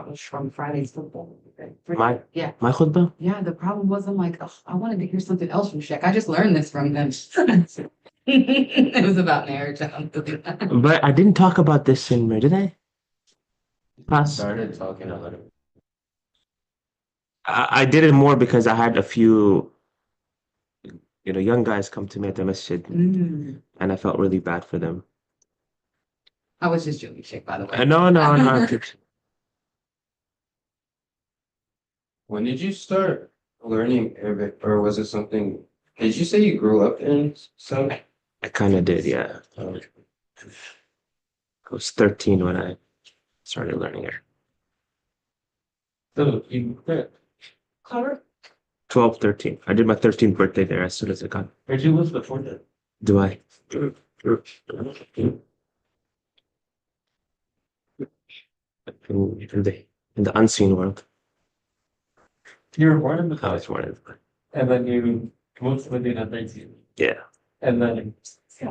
was from Friday's football. My Yeah, my khutbah? yeah, the problem was I'm like, "Ugh, I wanted to hear something else from Shaq. I just learned this from them. It was about marriage. I don't believe that. But I didn't talk about this in did I? Class. Started talking a little. I did it more because I had a few, young guys come to me at the masjid, Mm. and I felt really bad for them. I was just joking, Shaq, by the way. No, no, no. When did you start learning Arabic, or was it something? Did you say you grew up in some? I kind of did, yeah. I was 13 when I started learning it. So you Cover? 12, 13. I did my 13th birthday there as soon as I got. where'd you live before that? Do I? In the unseen world. You were born in I was born in. and then you moved to Medina at 19, Yeah. and then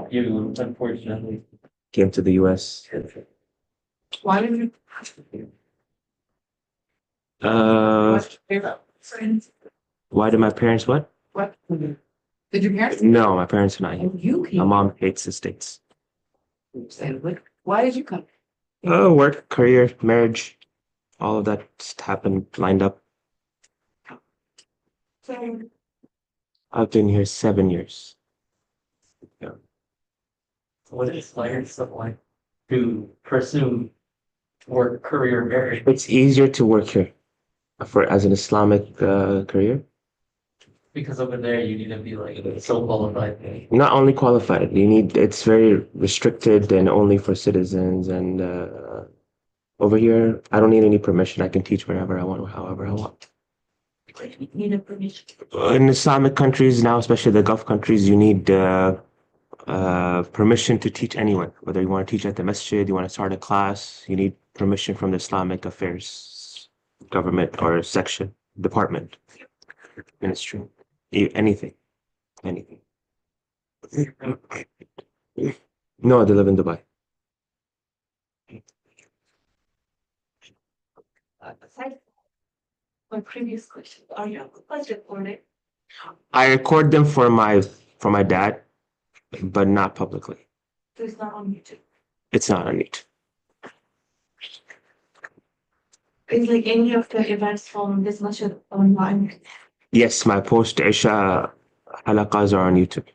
you unfortunately. Came to the US. Why did you? Uh, why did my parents what? What? Did your parents? No, my parents are not here. Oh, you My came. mom hates the States. Said, "What? Why did you come?" Work, career, marriage, all of that just happened, lined up. So, I've been here 7 years. What inspired someone to pursue work, career, marriage? It's easier to work here as an Islamic career. Because over there you need to be like so qualified. Not only qualified, it's very restricted and only for citizens. And over here, I don't need any permission. I can teach wherever I want, however I want. need a permission. In Islamic countries now, especially the Gulf countries, you need permission to teach anywhere. Whether you want to teach at the masjid, you want to start a class, you need permission from the Islamic Affairs government or section, department, ministry, anything, anything. No, they live in Dubai. Aside from my previous question, are your class recorded? I record them for my dad, but not publicly. So it's not on YouTube. It's not on YouTube. Is like any of the events from this much online? Yes, my post Isha halaqas are on YouTube.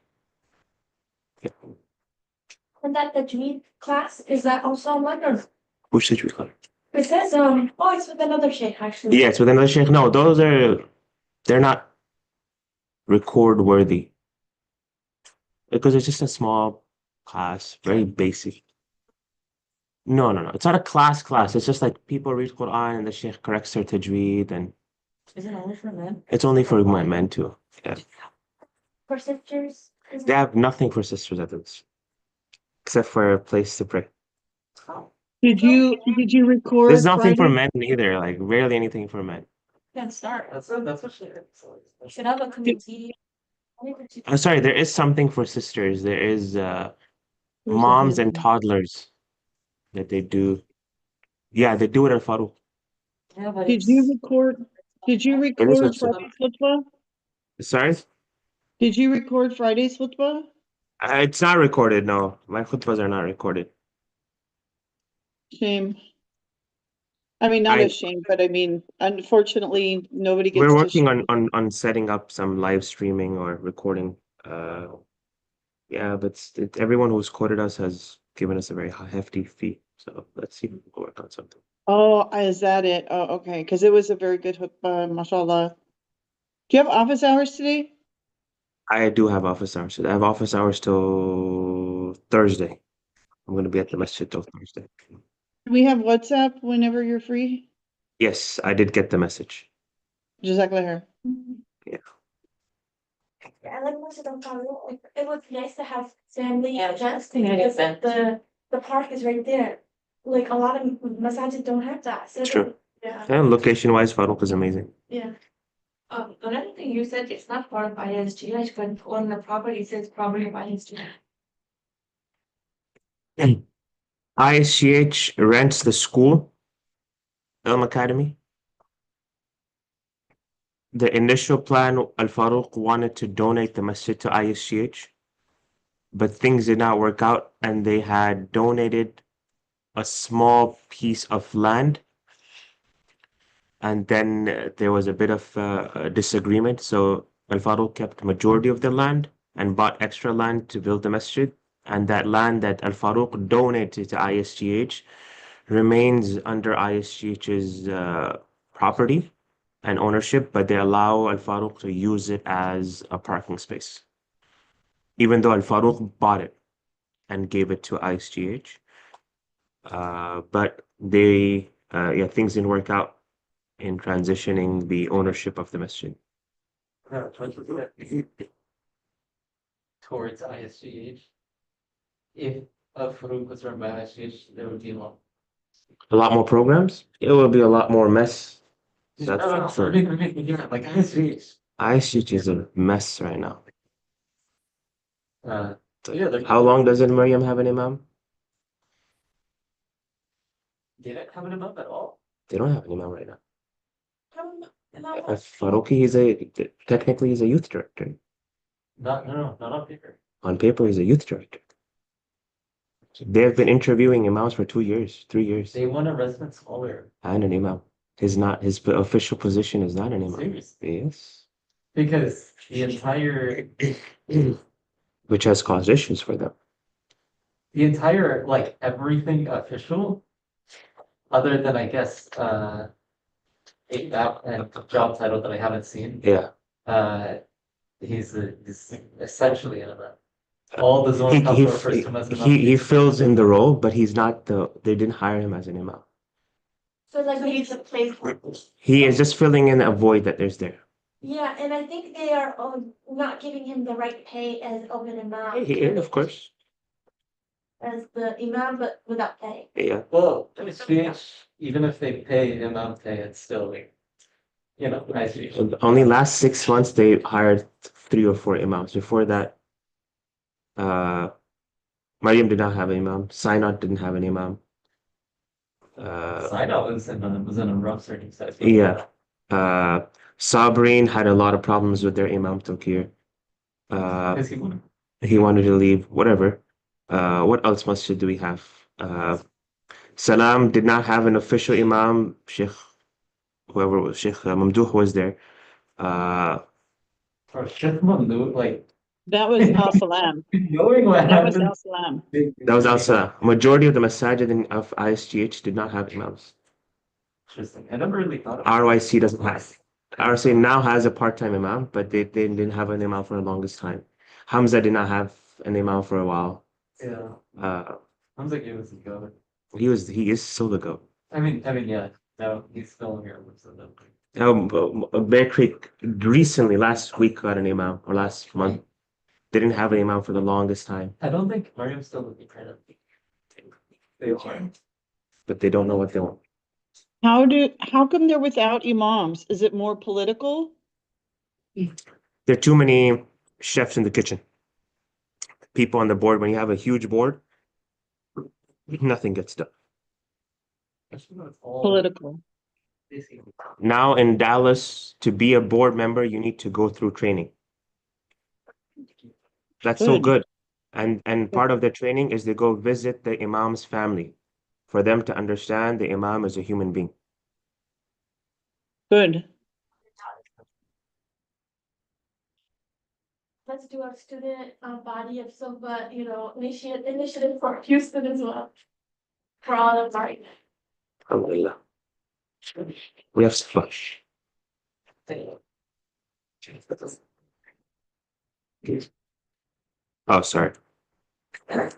And that the Tajweed class, is that also online or? Which did we call? It says, oh, it's with another sheikh actually. Yes, with another sheikh. No, they're not record worthy because it's just a small class, very basic. No, no, no. It's not a class. It's just like people read Quran and the sheikh corrects their tajweed, and Is it only for men? it's only for men too. Yeah. For sisters? They have nothing for sisters at this, except for a place to pray. Oh. Did you record There's nothing for Friday? men either, like rarely anything for men. Can start. That's what she did. Should have a committee. I'm sorry, there is something for sisters. There is There's moms and nothing. toddlers that they do. Yeah, they do it at Farouk. Yeah, but Did you record? Did you It is record what's up. Friday's khutbah? Sorry? Did you record Friday's khutbah? It's not recorded, no. My khutbahs are not recorded. Shame. I mean, not I- a shame, but I mean, unfortunately, nobody gets We're to. working on setting up some live streaming or recording. Yeah, but everyone who's quoted us has given us a very hefty fee. So let's see if we can work on something. Oh, is that it? Oh, okay, because it was a very good khutbah, mashallah. Do you have office hours today? I do have office hours. I have office hours till Thursday. I'm going to be at the masjid till Thursday. Do we have WhatsApp whenever you're free? Yes, I did get the message. Jazakallah khair. Yeah. I like Masjid Al Farouk. It was nice to have family events Yeah, because events. the park is right there. Like a lot of masajid don't have that. So True. Yeah. And location-wise, Farouk is amazing. Yeah. Another thing you said it's not part of ISGH, but on the property it says property of ISGH. ISGH rents the school, Academy. The initial plan, Al Farouk wanted to donate the masjid to ISGH, but things did not work out, and they had donated a small piece of land, and then there was a bit of a disagreement. So Al Farouk kept majority of the land and bought extra land to build the masjid, and that land that Al Farouk donated to ISGH remains under ISGH's property and ownership, but they allow Al Farouk to use it as a parking space, even though Al Farouk bought it and gave it to ISGH. But yeah, things didn't work out in transitioning the ownership of the masjid. Towards ISGH. If Farouk was run by ISGH, there would be a lot. A lot more programs. It will be a lot more mess. That's No, for sure. like ISGH. ISGH is a mess right now. So yeah, How long doesn't Maryam have an imam? they don't have an imam at all. They don't have an imam right now. Not Farouki technically he's a youth director. Not on paper. On paper, he's a youth director. They have been interviewing imams for 2 years, 3 years, They want a resident scholar. and an imam. His official position is not an imam. Seriously. Yes, Because the entire which has caused issues for them. like everything official, other than I guess ABAP and job title that I haven't seen. Yeah, He's essentially an imam. All the zone council refers to him as an imam. he fills in the role, but he's not they didn't hire him as an imam. So like he's a placeholder. He is just filling in a void that there's there. Yeah, and I think they are not giving him the right pay as of an imam. He is, of course. As the imam, but without pay. Yeah, Well, ISGH, even if they pay imam pay, it's still ISGH. only last 6 months they hired 3 or 4 imams. Before that, Maryam did not have an imam. Sinat didn't have an imam. Side out was in a rough circumstance. Yeah. Sabreen had a lot of problems with their Imam Tokir. Because he won. He wanted to leave, whatever. What else masjid do we have? Salam did not have an official Imam. Sheikh Mamdouh was there. Or Sheikh Mamdouh, like That was Al Salam. knowing what That was happened. Al Salam. That was also majority of the masajid of ISGH did not have imams. Interesting. I never really thought of RYC doesn't have. RYC now has a part-time imam, but they didn't have an imam for the longest time. Hamza did not have an imam for a while. Yeah. Hamza gave us a go. He is still the GOAT. I mean, yeah. No, he's still here. So Bear Creek recently, last week, got an imam, or last month. They didn't have an imam for the longest time, I don't think Mariam's still looking for him. They are. but they don't know what they want. How come they're without imams? Is it more political? There are too many chefs in the kitchen. People on the board, when you have a huge board, nothing gets done. Political. Now in Dallas, to be a board member, you need to go through training. That's so good. And part of the training is they go visit the imam's family for them to understand the imam is a human being. Good. Let's do our student body of Silva, initiative for Houston as well. For all of our. Alhamdulillah. We have fun. Oh, sorry. All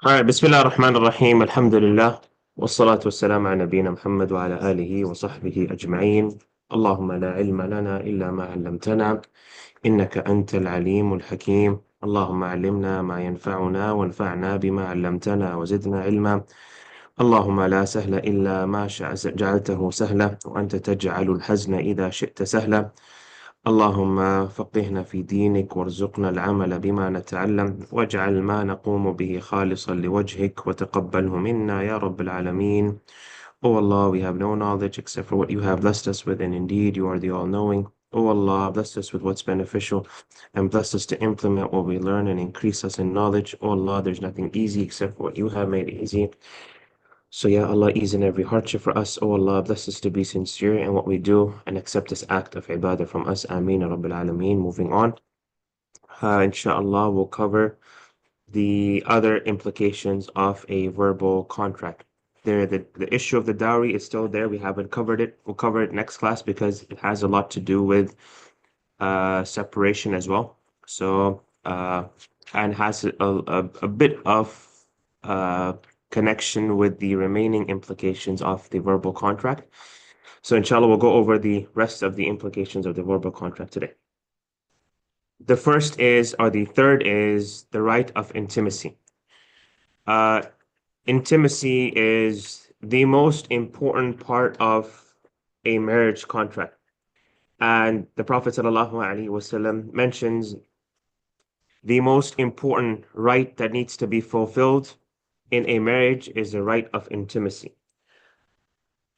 right, Bismillah ar-Rahman ar-Rahim, Alhamdulillah, wassalatu wassalamu ala nabiyyina Muhammad wa ala alihi wa sahbihi ajma'in. Allahumma la ilma lana illa ma 'allamtana, innaka antal alimul hakim. اللهم علمنا ما ينفعنا وانفعنا بما علمتنا وزدنا علما اللهم لا سهل إلا ما جعلته سهلا وأنت تجعل الحزن إذا شئت سهلا. اللهم فقهنا في دينك وارزقنا العمل بما نتعلم واجعل ما نقوم به خالصا لوجهك وتقبله منا يا رب العالمين. O Allah, we have no knowledge except for what you have blessed us with, and indeed you are the all-knowing. O Allah, bless us with what's beneficial and bless us to implement what we learn and increase us in knowledge. O Allah, there's nothing easy except for what you have made easy. So, Ya Allah, ease in every hardship for us. O Allah, bless us to be sincere in what we do and accept this act of ibadah from us. Ameen, Ya Rabbil Alameen. Moving on. Inshallah, we'll cover the other implications of a verbal contract. The issue of the dowry is still there. We haven't covered it. We'll cover it next class because it has a lot to do with separation as well. So, and has a bit of connection with the remaining implications of the verbal contract. So inshallah, we'll go over the rest of the implications of the verbal contract today. The first is, or the third is, the right of intimacy. Intimacy is the most important part of a marriage contract. And the Prophet ﷺ mentions the most important right that needs to be fulfilled in a marriage is the right of intimacy.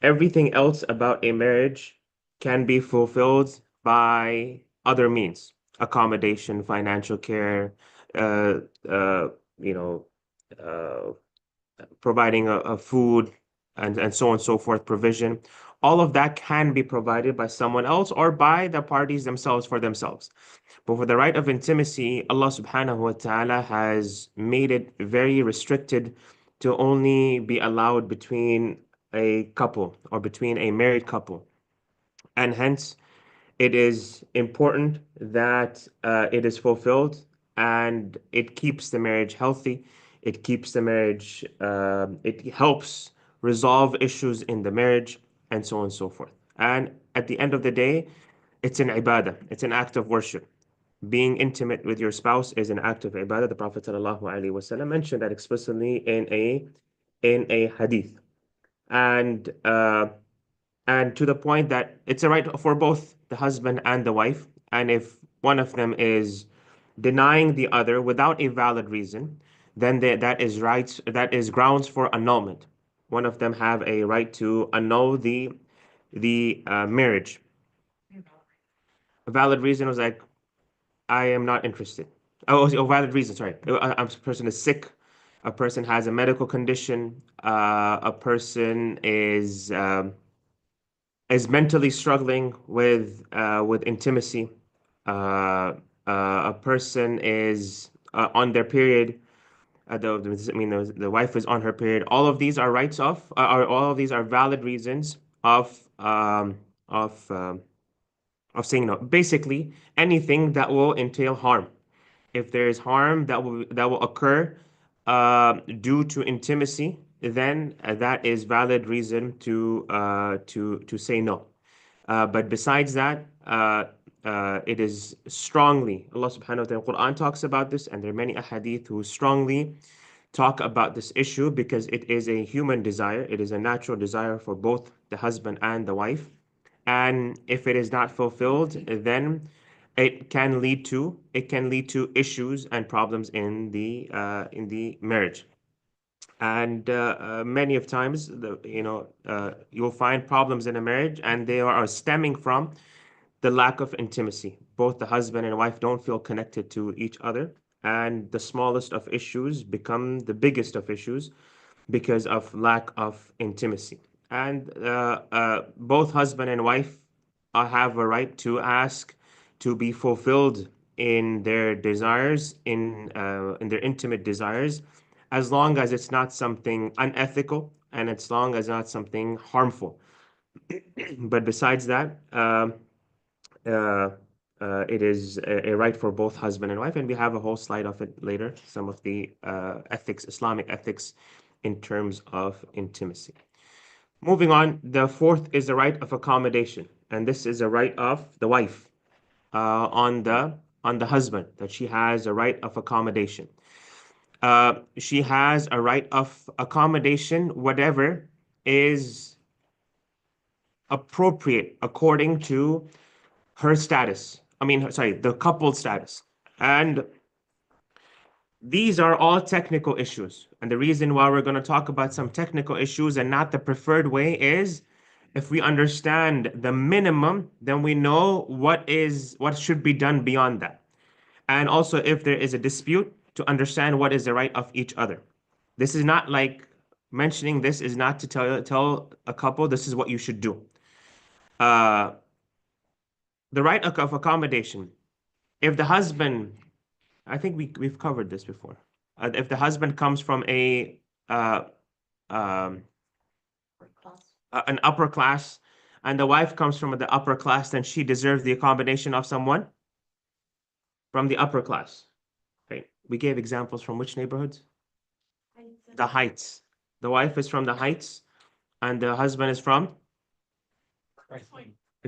Everything else about a marriage can be fulfilled by other means, accommodation, financial care, providing a food and so on and so forth, provision. All of that can be provided by someone else or by the parties themselves for themselves. But for the right of intimacy, Allah subhanahu wa ta'ala has made it very restricted to only be allowed between a couple or between a married couple. And hence, it is important that it is fulfilled and it keeps the marriage healthy. It keeps the marriage, it helps resolve issues in the marriage and so on and so forth. And at the end of the day, it's an ibadah, it's an act of worship. Being intimate with your spouse is an act of ibadah. The Prophet ﷺ mentioned that explicitly in a hadith. And to the point that it's a right for both the husband and the wife. And if one of them is denying the other without a valid reason, then that is grounds for annulment. One of them have a right to annul the marriage. A valid reason was like, I am not interested. Oh, valid reason, sorry. A person is sick, a person has a medical condition, a person is mentally struggling with intimacy. A person is on their period. The wife is on her period. All of these are rights of, all of these are valid reasons of saying no. Basically, anything that will entail harm. If there is harm that will occur due to intimacy, then that is valid reason to say no. But besides that, it is strongly, Allah subhanahu wa ta'ala Quran talks about this, and there are many ahadith who strongly talk about this issue because it is a human desire. It is a natural desire for both the husband and the wife. And if it is not fulfilled, then it can lead to issues and problems in the marriage. And many of times, you'll find problems in a marriage, and they are stemming from the lack of intimacy. Both the husband and wife don't feel connected to each other, and the smallest of issues become the biggest of issues because of lack of intimacy. And both husband and wife have a right to ask to be fulfilled in their desires, in their intimate desires, as long as it's not something unethical and as long as not something harmful. But besides that, it is a right for both husband and wife, and we have a whole slide of it later, some of the ethics, Islamic ethics in terms of intimacy. Moving on, the fourth is the right of accommodation, and this is a right of the wife on the husband, that she has a right of accommodation. she has a right of accommodation, whatever is appropriate according to her status. I mean, sorry, the couple status. And these are all technical issues. And the reason why we're going to talk about some technical issues and not the preferred way is if we understand the minimum, then we know what should be done beyond that. And also if there is a dispute, to understand what is the right of each other. This is not like mentioning this is not to tell a couple this is what you should do. The right of accommodation. If the husband, I think we've covered this before. If the husband comes from an upper class and the wife comes from the upper class, then she deserves the accommodation of someone from the upper class. Right? We gave examples from which neighborhoods? The Heights. The wife is from the Heights and the husband is from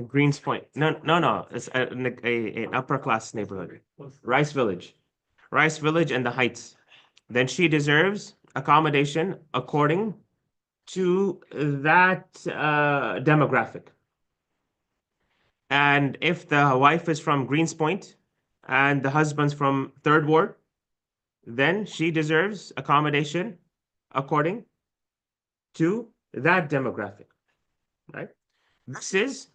Greens Point. No. It's an upper class neighborhood. Rice Village. Rice Village and the Heights. Then she deserves accommodation according to that demographic. And if the wife is from Greens Point and the husband's from Third Ward, then she deserves accommodation according to that demographic, right? This is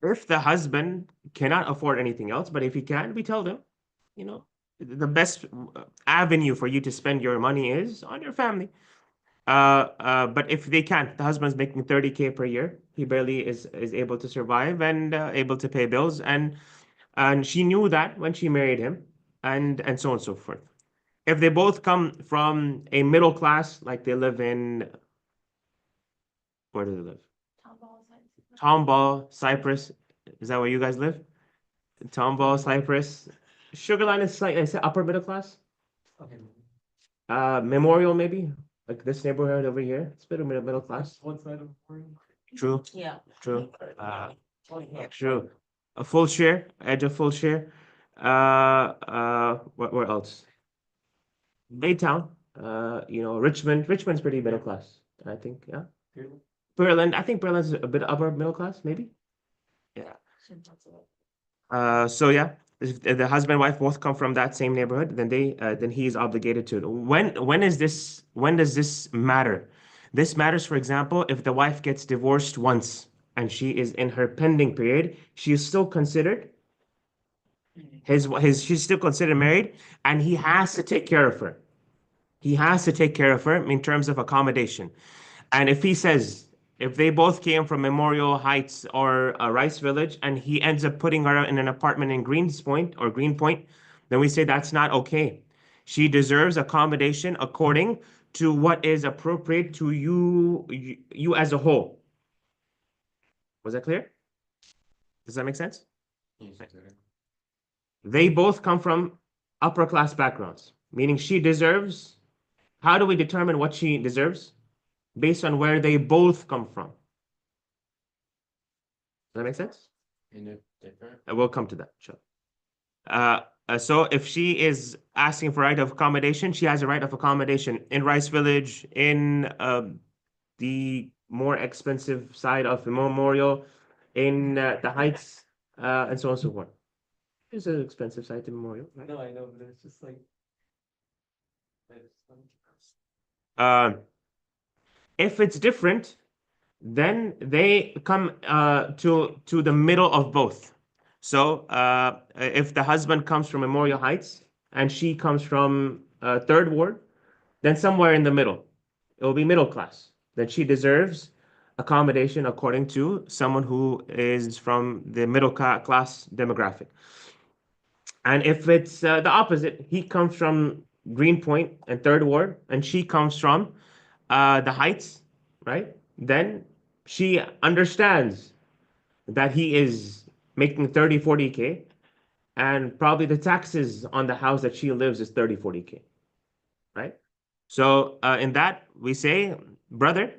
if the husband cannot afford anything else, but if he can, we tell them, the best avenue for you to spend your money is on your family. But if they can't, the husband's making 30K per year. He barely is able to survive and able to pay bills. And she knew that when she married him and so on and so forth. If they both come from a middle class, like they live in, where do they live? Tomball, Cyprus. Is that where you guys live? Tomball, Cyprus. Sugarland is like, is it upper middle class? Memorial maybe? Like this neighborhood over here. It's a bit of middle class. One side of True. Yeah. True. True. A full share, edge of full share. Where else? Baytown. Richmond. Richmond's pretty middle class, I think. Yeah. Pearland. I think Pearland's a bit upper middle class, maybe. Yeah. So yeah, if the husband and wife both come from that same neighborhood, then he is obligated to. When does this matter? This matters, for example, if the wife gets divorced once and she is in her pending period, she is still considered she's still considered married, and he has to take care of her. He has to take care of her in terms of accommodation. And if they both came from Memorial Heights or Rice Village, and he ends up putting her in an apartment in Greens Point or Greenpoint, then we say that's not okay. She deserves accommodation according to what is appropriate to you as a whole. Was that clear? Does that make sense? They both come from upper class backgrounds, meaning she deserves. How do we determine what she deserves? Based on where they both come from. Does that make sense? We'll come to that. Sure. So if she is asking for right of accommodation, she has a right of accommodation in Rice Village, in the more expensive side of the Memorial, in the Heights, and so on and so forth. It's an expensive side to Memorial, right? No, I know, but it's just like. If it's different, then they come to the middle of both. So if the husband comes from Memorial Heights and she comes from Third Ward, then somewhere in the middle, it will be middle class. Then she deserves accommodation according to someone who is from the middle class demographic. And if it's the opposite, he comes from Greenpoint and Third Ward, and she comes from the Heights, right? Then she understands that he is making 30, 40K, and probably the taxes on the house that she lives is 30, 40K, right? So in that, we say, brother,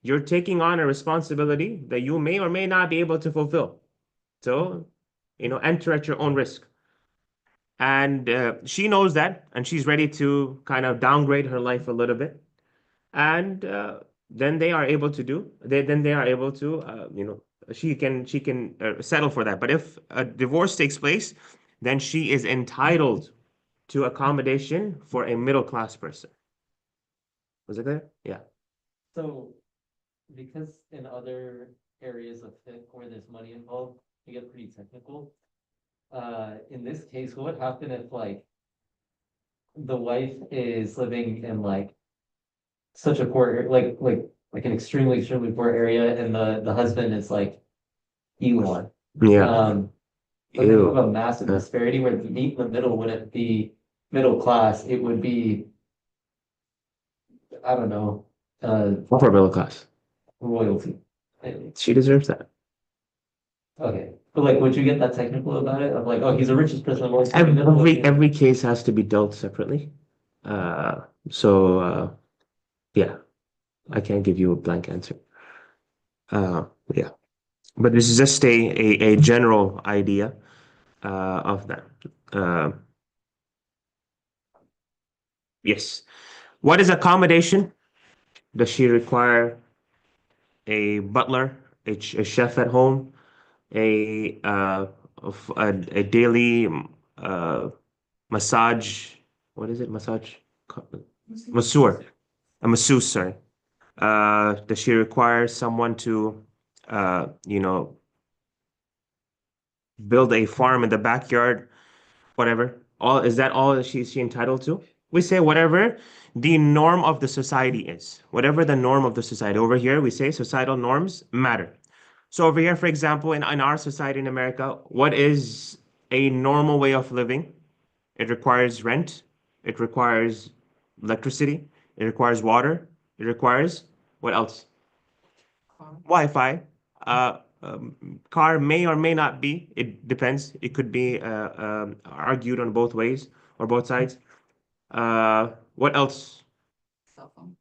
you're taking on a responsibility that you may or may not be able to fulfill. So, enter at your own risk. And she knows that, and she's ready to kind of downgrade her life a little bit. And then they are able to do, then they are able to, she can settle for that. But if a divorce takes place, then she is entitled to accommodation for a middle class person. Was it clear? Yeah. So, because in other areas of fiqh where there's money involved, you get pretty technical. In this case, what would happen if like the wife is living in like such a poor, like an extremely poor area, and the husband is like Elon. Yeah. But then you have Ew. a massive disparity where the meat in the middle wouldn't be middle class, it would be, I don't know, Upper middle class. royalty. Maybe. She deserves that. Okay, but like, would you get that technical about it? Of like, oh, he's the richest person in the world. so the middle would be- Every case has to be dealt separately. Yeah, I can't give you a blank answer. Yeah, but this is just a general idea of that. Yes. What is accommodation? Does she require a butler, a chef at home, a daily massage? What is it? Massage? Masseur. A masseuse, sorry. Does she require someone to, build a farm in the backyard? Whatever. Is that all that she entitled to? We say whatever the norm of the society is. Whatever the norm of the society. Over here, we say societal norms matter. So over here, for example, in our society in America, what is a normal way of living? It requires rent. It requires electricity. It requires water. It requires what else? Wi-Fi. Car may or may not be. It depends. It could be argued on both ways or both sides. What else? Cell phone.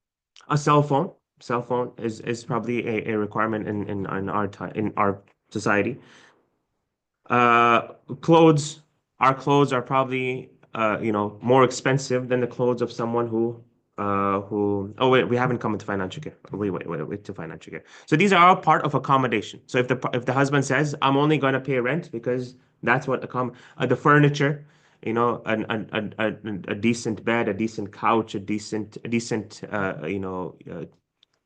A cell phone. Cell phone is probably a requirement in our time in our society. Clothes. Our clothes are probably more expensive than the clothes of someone who oh wait, we haven't come into financial care. Wait to financial care. So these are all part of accommodation. So if the husband says, I'm only gonna pay rent because that's what the furniture, a decent bed, a decent couch, a decent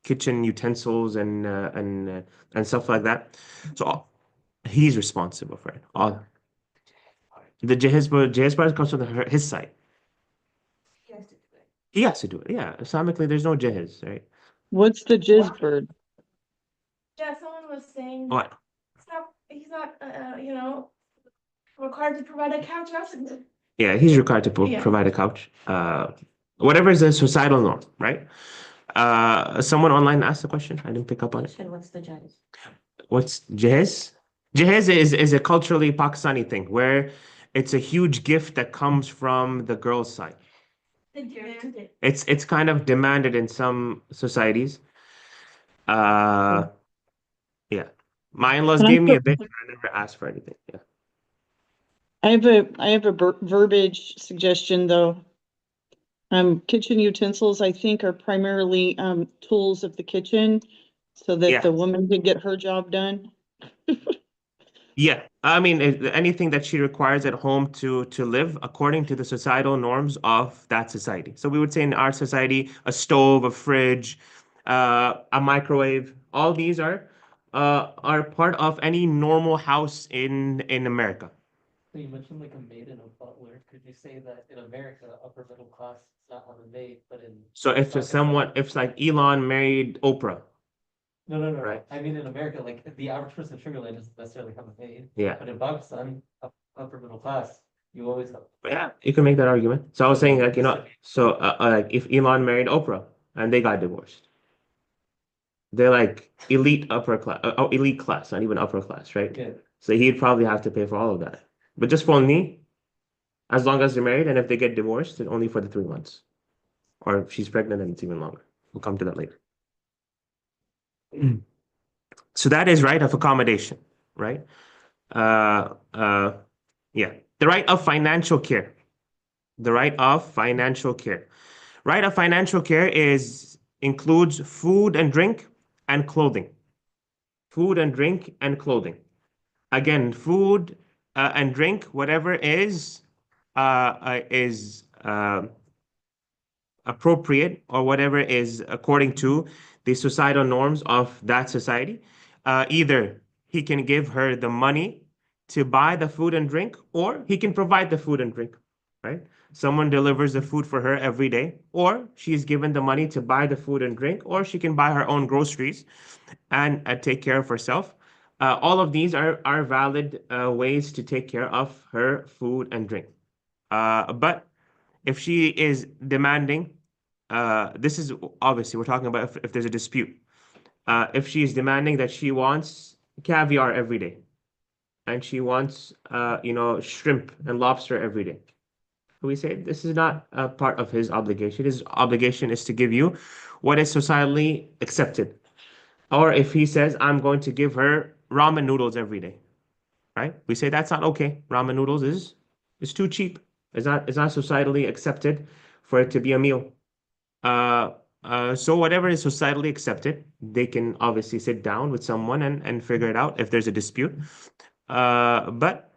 kitchen utensils and stuff like that. So he's responsible for it. All the Jehez part comes from his side. He has to do it. He has to do it. Yeah, Islamically, there's no Jehez, right? What's the jizz bird? Yeah, someone was saying What? he's not, required to provide a couch. I was like, Yeah, he's required to Yeah. provide a couch. Whatever is a societal norm, right? Someone online asked the question. I didn't pick up on it. And what's the judge? What's Jehez? Jehez is a culturally Pakistani thing where it's a huge gift that comes from the girl's side. They demand it. It's kind of demanded in some societies. Yeah. My in-laws Can I gave me a put- bit, but I never asked for anything. Yeah. I have a verbiage suggestion though. Kitchen utensils, I think, are primarily tools of the kitchen so that Yeah. the woman can get her job done. Yeah, I mean, anything that she requires at home to live according to the societal norms of that society. So we would say in our society, a stove, a fridge, a microwave, all these are part of any normal house in America. So you mentioned like a maid and a butler. Could you say that in America, upper middle class does not have a maid, but in So if like Elon married Oprah, no, Right. I mean in America, like the average person in Sugar Land doesn't necessarily have a maid, yeah, but in Pakistan, upper middle class, you always have. yeah, you can make that argument. So I was saying like like if Elon married Oprah and they got divorced. They're like elite upper class, elite class, not even upper class, right? Yeah. So he'd probably have to pay for all of that. But just for me, as long as they're married, and if they get divorced, it's only for the 3 months. Or if she's pregnant, then it's even longer. We'll come to that later. So that is right of accommodation, right? Yeah. The right of financial care. The right of financial care. Right of financial care includes food and drink and clothing. Food and drink and clothing. Again, food and drink, whatever is appropriate or whatever is according to the societal norms of that society. Either he can give her the money to buy the food and drink, or he can provide the food and drink, right? Someone delivers the food for her every day, or she's given the money to buy the food and drink, or she can buy her own groceries and take care of herself. All of these are valid ways to take care of her food and drink. But if she is demanding, this is obviously we're talking about if there's a dispute. If she is demanding that she wants caviar every day, and she wants, shrimp and lobster every day, we say this is not a part of his obligation. His obligation is to give you what is societally accepted. Or if he says, I'm going to give her ramen noodles every day, right? We say that's not okay. Ramen noodles is too cheap. It's not societally accepted for it to be a meal. So whatever is societally accepted, they can obviously sit down with someone and figure it out if there's a dispute. But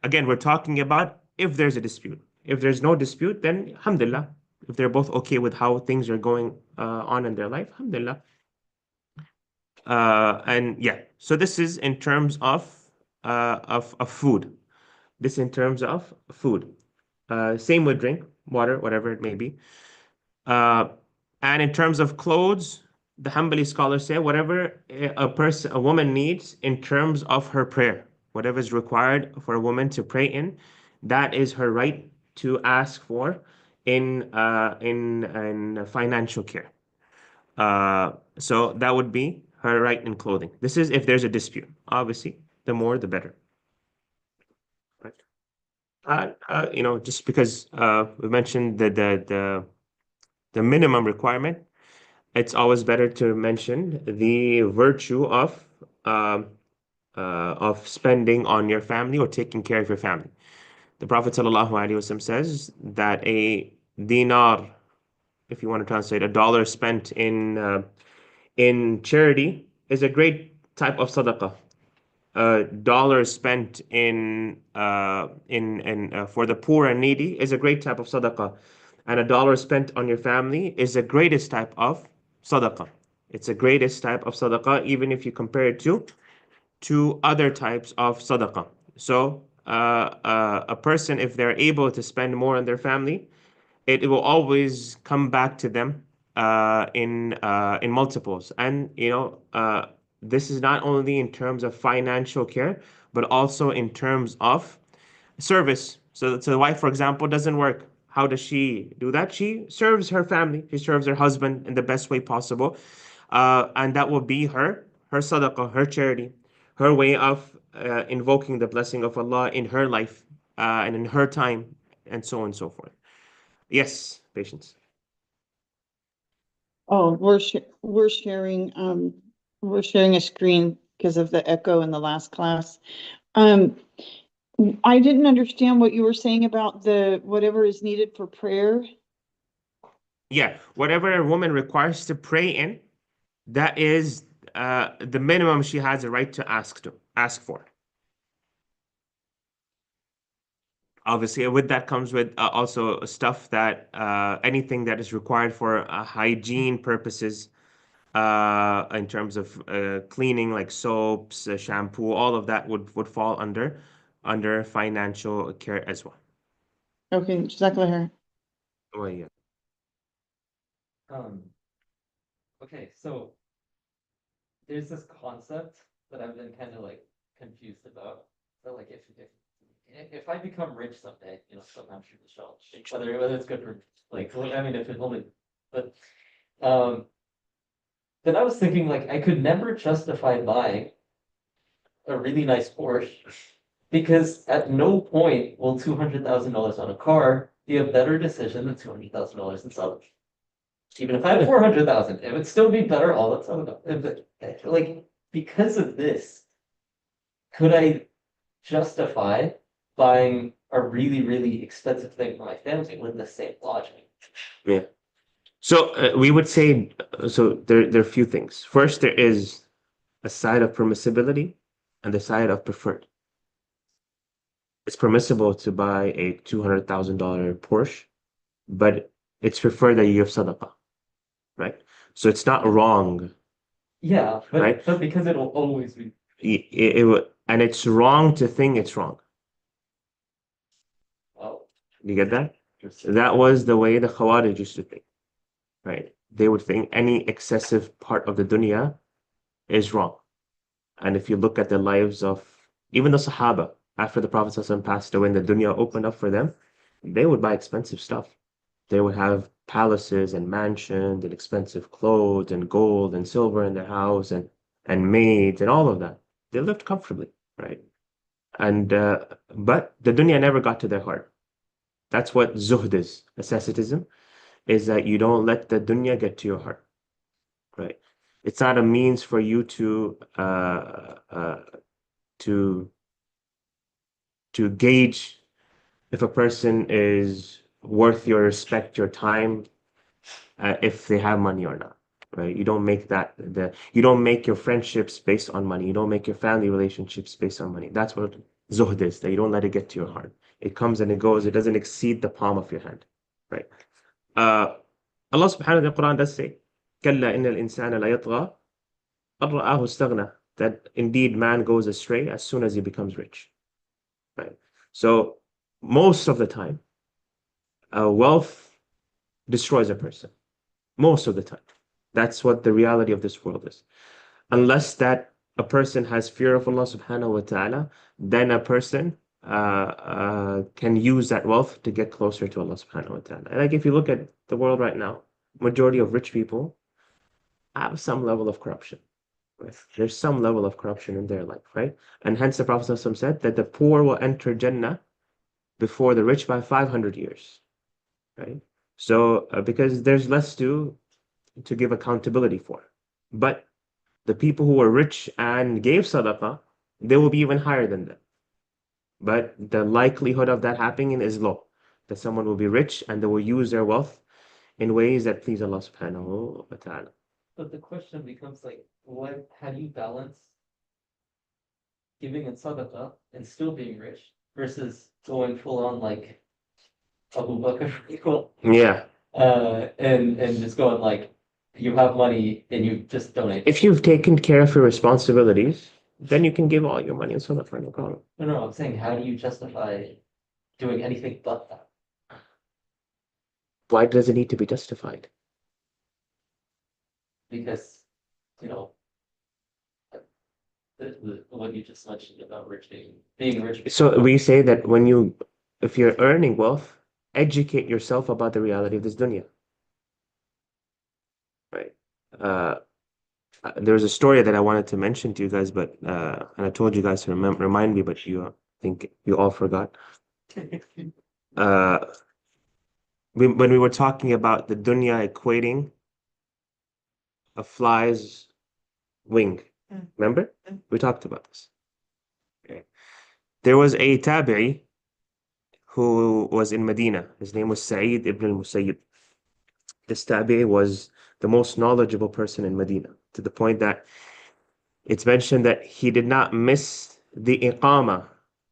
again, we're talking about if there's a dispute. If there's no dispute, then alhamdulillah. If they're both okay with how things are going on in their life, alhamdulillah. And yeah, so this is in terms of food. This in terms of food. Same with drink, water, whatever it may be. And in terms of clothes, the Hanbali scholars say whatever a woman needs in terms of her prayer, whatever is required for a woman to pray in, that is her right to ask for in financial care. So that would be her right in clothing. This is if there's a dispute. Obviously, the more the better. Right. Just because we mentioned the minimum requirement, it's always better to mention the virtue of spending on your family or taking care of your family. The Prophet ﷺ says that a dinar, if you want to translate, a dollar spent in charity is a great type of sadaqah. A dollar spent for the poor and needy is a great type of sadaqah, and a dollar spent on your family is the greatest type of sadaqah. It's the greatest type of sadaqah, even if you compare it to other types of sadaqah. So a person, if they're able to spend more on their family, it will always come back to them in multiples. And this is not only in terms of financial care, but also in terms of service. So the wife, for example, doesn't work. How does she do that? She serves her family. She serves her husband in the best way possible. And that will be her sadaqah, her charity, her way of invoking the blessing of Allah in her life and in her time, and so on and so forth. Yes, patience. Oh, we're sharing a screen because of the echo in the last class. I didn't understand what you were saying about whatever is needed for prayer. Yeah, whatever a woman requires to pray in, that is the minimum she has a right to ask for. Obviously, with that comes with also stuff that anything that is required for hygiene purposes, in terms of cleaning, like soaps, shampoo, all of that would fall under financial care as well. Okay, Jazakallah khair. Oh yeah. Okay, so there's this concept that I've been kind of like confused about. So like if I become rich someday, sometime through the show, whether it's good for like, I mean, if it only, but then I was thinking like I could never justify buying a really nice Porsche because at no point will $200,000 on a car be a better decision than $200,000 in selling. Even if I had 400,000, it would still be better all the time. Like because of this, could I justify buying a really, really expensive thing for my family with the same logic? So we would say, so there are a few things. First, there is a side of permissibility and the side of preferred. It's permissible to buy a $200,000 Porsche, but it's preferred that you give sadaqah, right? So it's not wrong. Yeah, Right. but because it'll always be. And it's wrong to think it's wrong. Oh, You get that? That was the way the Khawarij used to think, right? They would think any excessive part of the dunya is wrong. And if you look at the lives of even the Sahaba, after the Prophet ﷺ passed away and the dunya opened up for them, they would buy expensive stuff. They would have palaces and mansions and expensive clothes and gold and silver in their house and maids and all of that. They lived comfortably, right? And but the dunya never got to their heart. That's what zuhd is, asceticism, is that you don't let the dunya get to your heart, right? It's not a means for you to gauge if a person is worth your respect, your time, if they have money or not, right? You don't make you don't make your friendships based on money. You don't make your family relationships based on money. That's what zuhd is, that you don't let it get to your heart. It comes and it goes. It doesn't exceed the palm of your hand, right? Allah subhanahu wa ta'ala in the Quran does say, كَلَّا إِنَّ الْإِنسَانَ لَيَطْغَى أَن رَآهُ اسْتَغْنَى, that indeed man goes astray as soon as he becomes rich, right? So most of the time, wealth destroys a person. Most of the time. That's what the reality of this world is. Unless that a person has fear of Allah subhanahu wa ta'ala, then a person can use that wealth to get closer to Allah subhanahu wa ta'ala. And like if you look at the world right now, majority of rich people have some level of corruption. Right? There's some level of corruption in their life, right? And hence the Prophet ﷺ said that the poor will enter Jannah before the rich by 500 years, right? So because there's less to give accountability for. But the people who were rich and gave sadaqah, they will be even higher than them. But the likelihood of that happening is low. That someone will be rich and they will use their wealth in ways that please Allah subhanahu wa ta'ala. But the question becomes like, how do you balance giving in sadaqah and still being rich versus going full on like Abu Bakr equal, Yeah. and just going like, you have money and you just donate. If you've taken care of your responsibilities, then you can give all your money in sadaqah, no problem. No, I'm saying, how do you justify doing anything but that? Why does it need to be justified? Because, you know, what you just mentioned about being rich. So we say that if you're earning wealth, educate yourself about the reality of this dunya. Right. There's a story that I wanted to mention to you guys, but and I told you guys to remind me, but I think you all forgot. When we were talking about the dunya equating a fly's wing, remember? We talked about this. Okay. There was a tabi'i who was in Medina. His name was Sa'id ibn al-Musayyib. This tabi'i was the most knowledgeable person in Medina, to the point that it's mentioned that he did not miss the iqamah,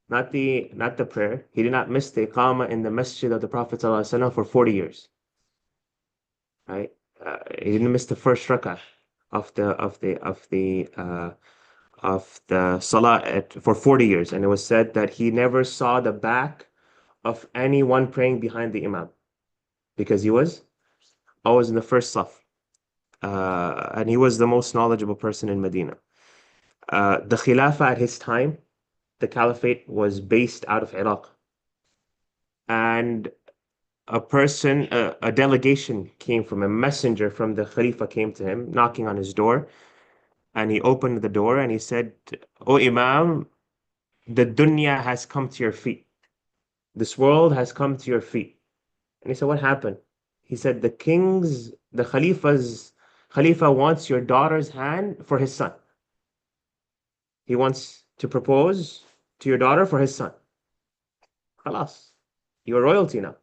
not the prayer. He did not miss the iqamah in the masjid of the Prophet ﷺ for 40 years. Right? He didn't miss the first rak'ah of the salah for 40 years, and it was said that he never saw the back of anyone praying behind the imam because he was always in the first saf. And he was the most knowledgeable person in Medina. The Khilafah at his time, the Caliphate, was based out of Iraq. And a delegation came from a messenger from the Khalifa came to him, knocking on his door. And he opened the door and he said, "O Imam, the dunya has come to your feet. This world has come to your feet." And he said, "What happened?" He said, the Khalifa wants your daughter's hand for his son. He wants to propose to your daughter for his son. Khalas, you're royalty now,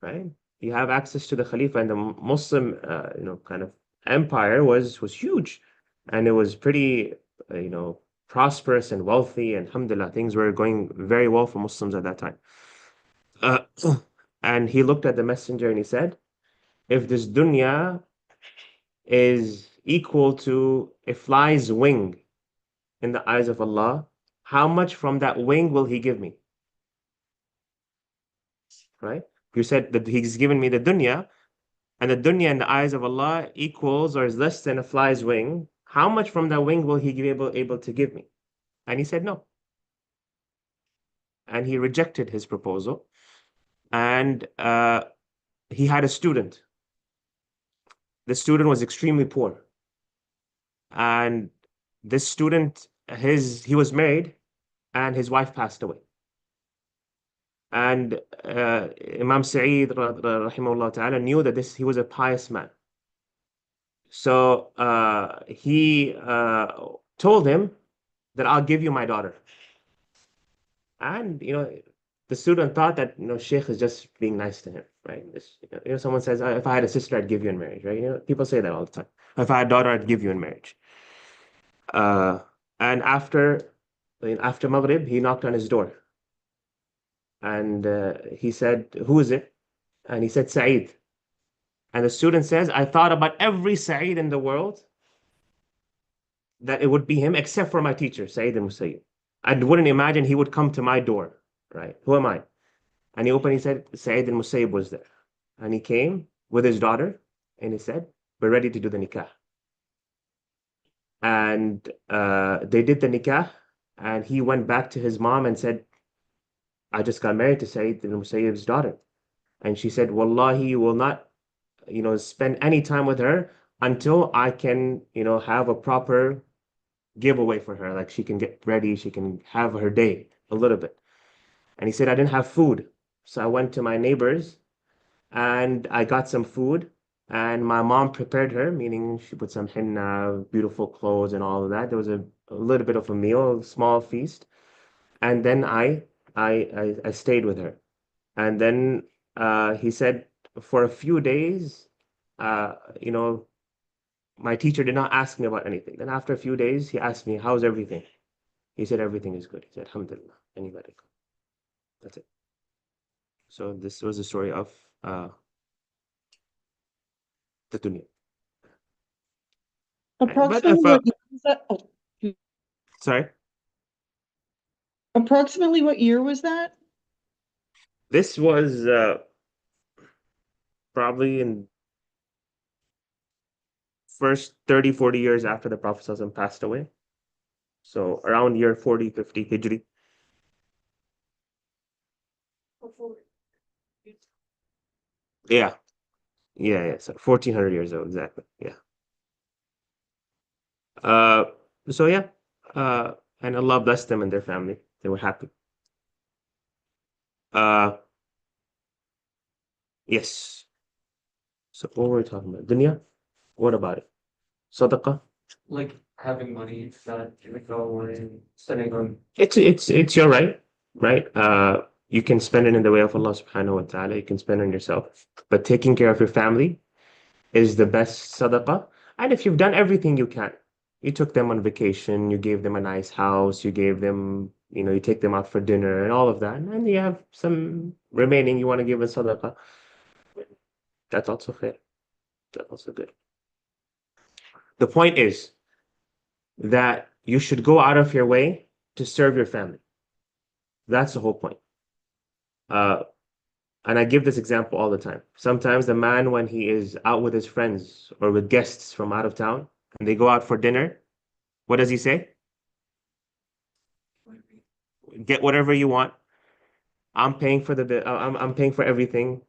right? You have access to the Khalifa, and the Muslim, kind of empire was huge, and it was pretty, prosperous and wealthy, and alhamdulillah, things were going very well for Muslims at that time. Uh, and he looked at the messenger and he said, if this dunya is equal to a fly's wing in the eyes of Allah, how much from that wing will he give me? Right? You said that he's given me the dunya, and the dunya in the eyes of Allah equals or is less than a fly's wing. How much from that wing will he be able to give me? And he said no. And he rejected his proposal. And he had a student. The student was extremely poor. And this student, he was married and his wife passed away. And Imam Sa'id rahimahullah ta'ala knew that he was a pious man. So he told him that I'll give you my daughter. And the student thought that Sheikh is just being nice to him, right? Someone says, if I had a sister, I'd give you in marriage, right? People say that all the time. If I had a daughter, I'd give you in marriage. And after Maghrib, he knocked on his door. And he said, who is it? And he said, Sa'id. And the student says, I thought about every Sa'id in the world, that it would be him, except for my teacher, Sa'id al-Musayyib. I wouldn't imagine he would come to my door, right? Who am I? And he opened, he said, Sa'id al-Musayyib was there. And he came with his daughter, and he said, we're ready to do the nikah. And they did the nikah, and he went back to his mom and said, I just got married to Sa'id al-Musayyib's daughter. And she said, Wallahi, you will not, spend any time with her until I can, have a proper giveaway for her. Like she can get ready, she can have her day a little bit. And he said, I didn't have food. So I went to my neighbors and I got some food. And my mom prepared her, meaning she put some henna, beautiful clothes and all of that. There was a little bit of a meal, a small feast. And then I stayed with her. And then he said, for a few days, my teacher did not ask me about anything. Then after a few days, he asked me, how's everything? He said, everything is good. He said, alhamdulillah. Anybody? That's it. So this was the story of the dunya. Approximately if, what year was that? Oh, Sorry? approximately what year was that? This was probably in first 30, 40 years after the Prophet ﷺ passed away. So around year 40, 50 Hijri. Yeah. So 1400 years old, exactly. Yeah. So yeah. And Allah blessed them and their family. They were happy. Yes. So what were we talking about? Dunya? What about it? Sadaqah? Like having money that you would go away, spending on. It's your right, right? You can spend it in the way of Allah subhanahu wa ta'ala. You can spend it on yourself. But taking care of your family is the best sadaqah. And if you've done everything you can, you took them on vacation, you gave them a nice house, you gave them, you take them out for dinner and all of that, and you have some remaining you want to give a sadaqah. That's also fair. That's also good. The point is that you should go out of your way to serve your family. That's the whole point. And I give this example all the time. Sometimes the man, when he is out with his friends or with guests from out of town, and they go out for dinner, what does he say? Get whatever you want. I'm paying for I'm paying for everything.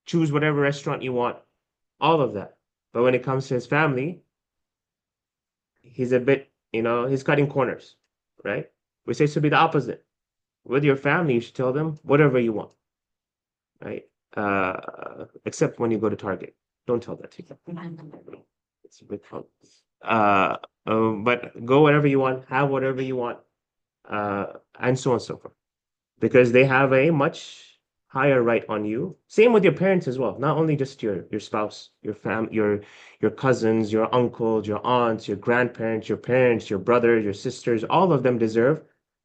Choose whatever restaurant you want. All of that. But when it comes to his family, he's a bit, he's cutting corners, right? We say it should be the opposite. With your family, you should tell them whatever you want, right? Except when you go to Target. Don't tell that to them. It's a bit fun. But go whatever you want, have whatever you want. and so on and so forth, because they have a much higher right on you. Same with your parents as well, not only just your spouse, your cousins, your uncles, your aunts, your grandparents, your parents, your brothers, your sisters. All of them deserve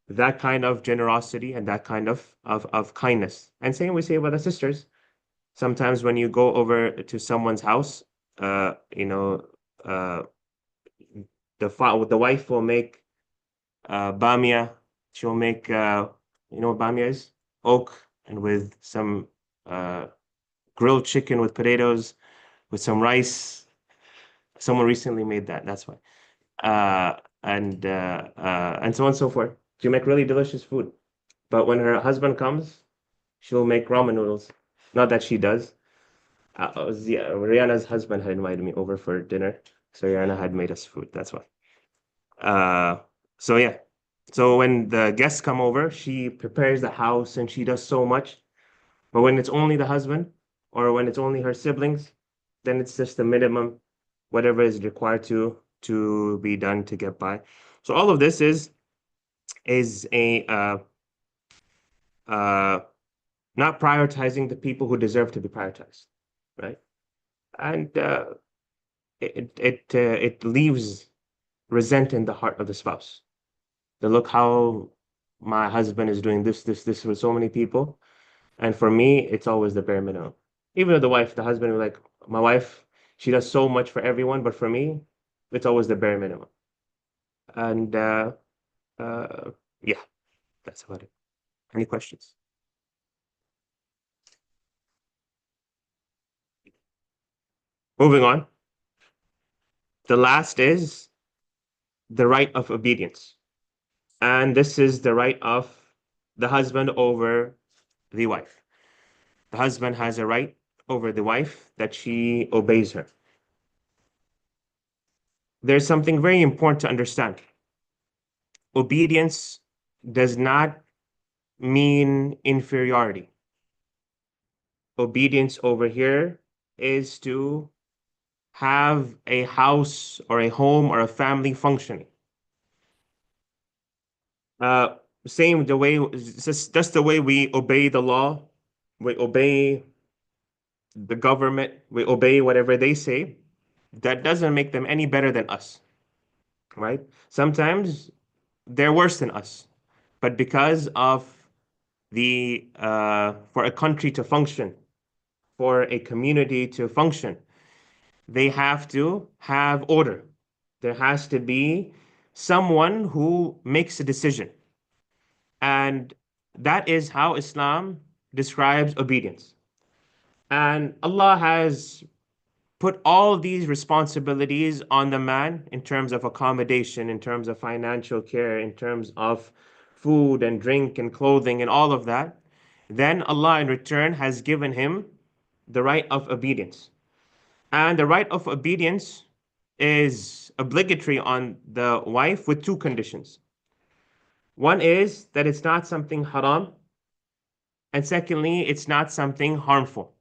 that kind of generosity and that kind of kindness. And same we say about the sisters. Sometimes when you go over to someone's house, you know, uh, the wife will make bamia. She'll make you know what bamia is? Oak and with some uh grilled chicken with potatoes, with some rice. Someone recently made that. That's why. And so on and so forth. She'll make really delicious food. But when her husband comes, she'll make ramen noodles. Not that she does. Rihanna's husband had invited me over for dinner, so Rihanna had made us food. That's why. Uh, so yeah. So when the guests come over, she prepares the house and she does so much. But when it's only the husband or when it's only her siblings, then it's just the minimum, whatever is required to be done to get by. So all of this is a uh not prioritizing the people who deserve to be prioritized, right? And it leaves resent in the heart of the spouse. To look how my husband is doing this with so many people, and for me, it's always the bare minimum. Even though the husband, will like my wife, she does so much for everyone, but for me, it's always the bare minimum. And uh, yeah, that's about it. Any questions? Moving on. The last is the right of obedience. And this is the right of the husband over the wife. The husband has a right over the wife that she obeys her. There's something very important to understand. Obedience does not mean inferiority. Obedience over here is to have a house or a home or a family functioning. Uh, Same the way, just the way we obey the law, we obey the government, we obey whatever they say, that doesn't make them any better than us, right? Sometimes they're worse than us, but because of for a country to function, for a community to function, they have to have order. There has to be someone who makes a decision. And that is how Islam describes obedience. And Allah has put all these responsibilities on the man in terms of accommodation, in terms of financial care, in terms of food and drink and clothing and all of that. Then Allah in return has given him the right of obedience. And the right of obedience is obligatory on the wife with two conditions. One is that it's not something haram, and secondly, it's not something harmful.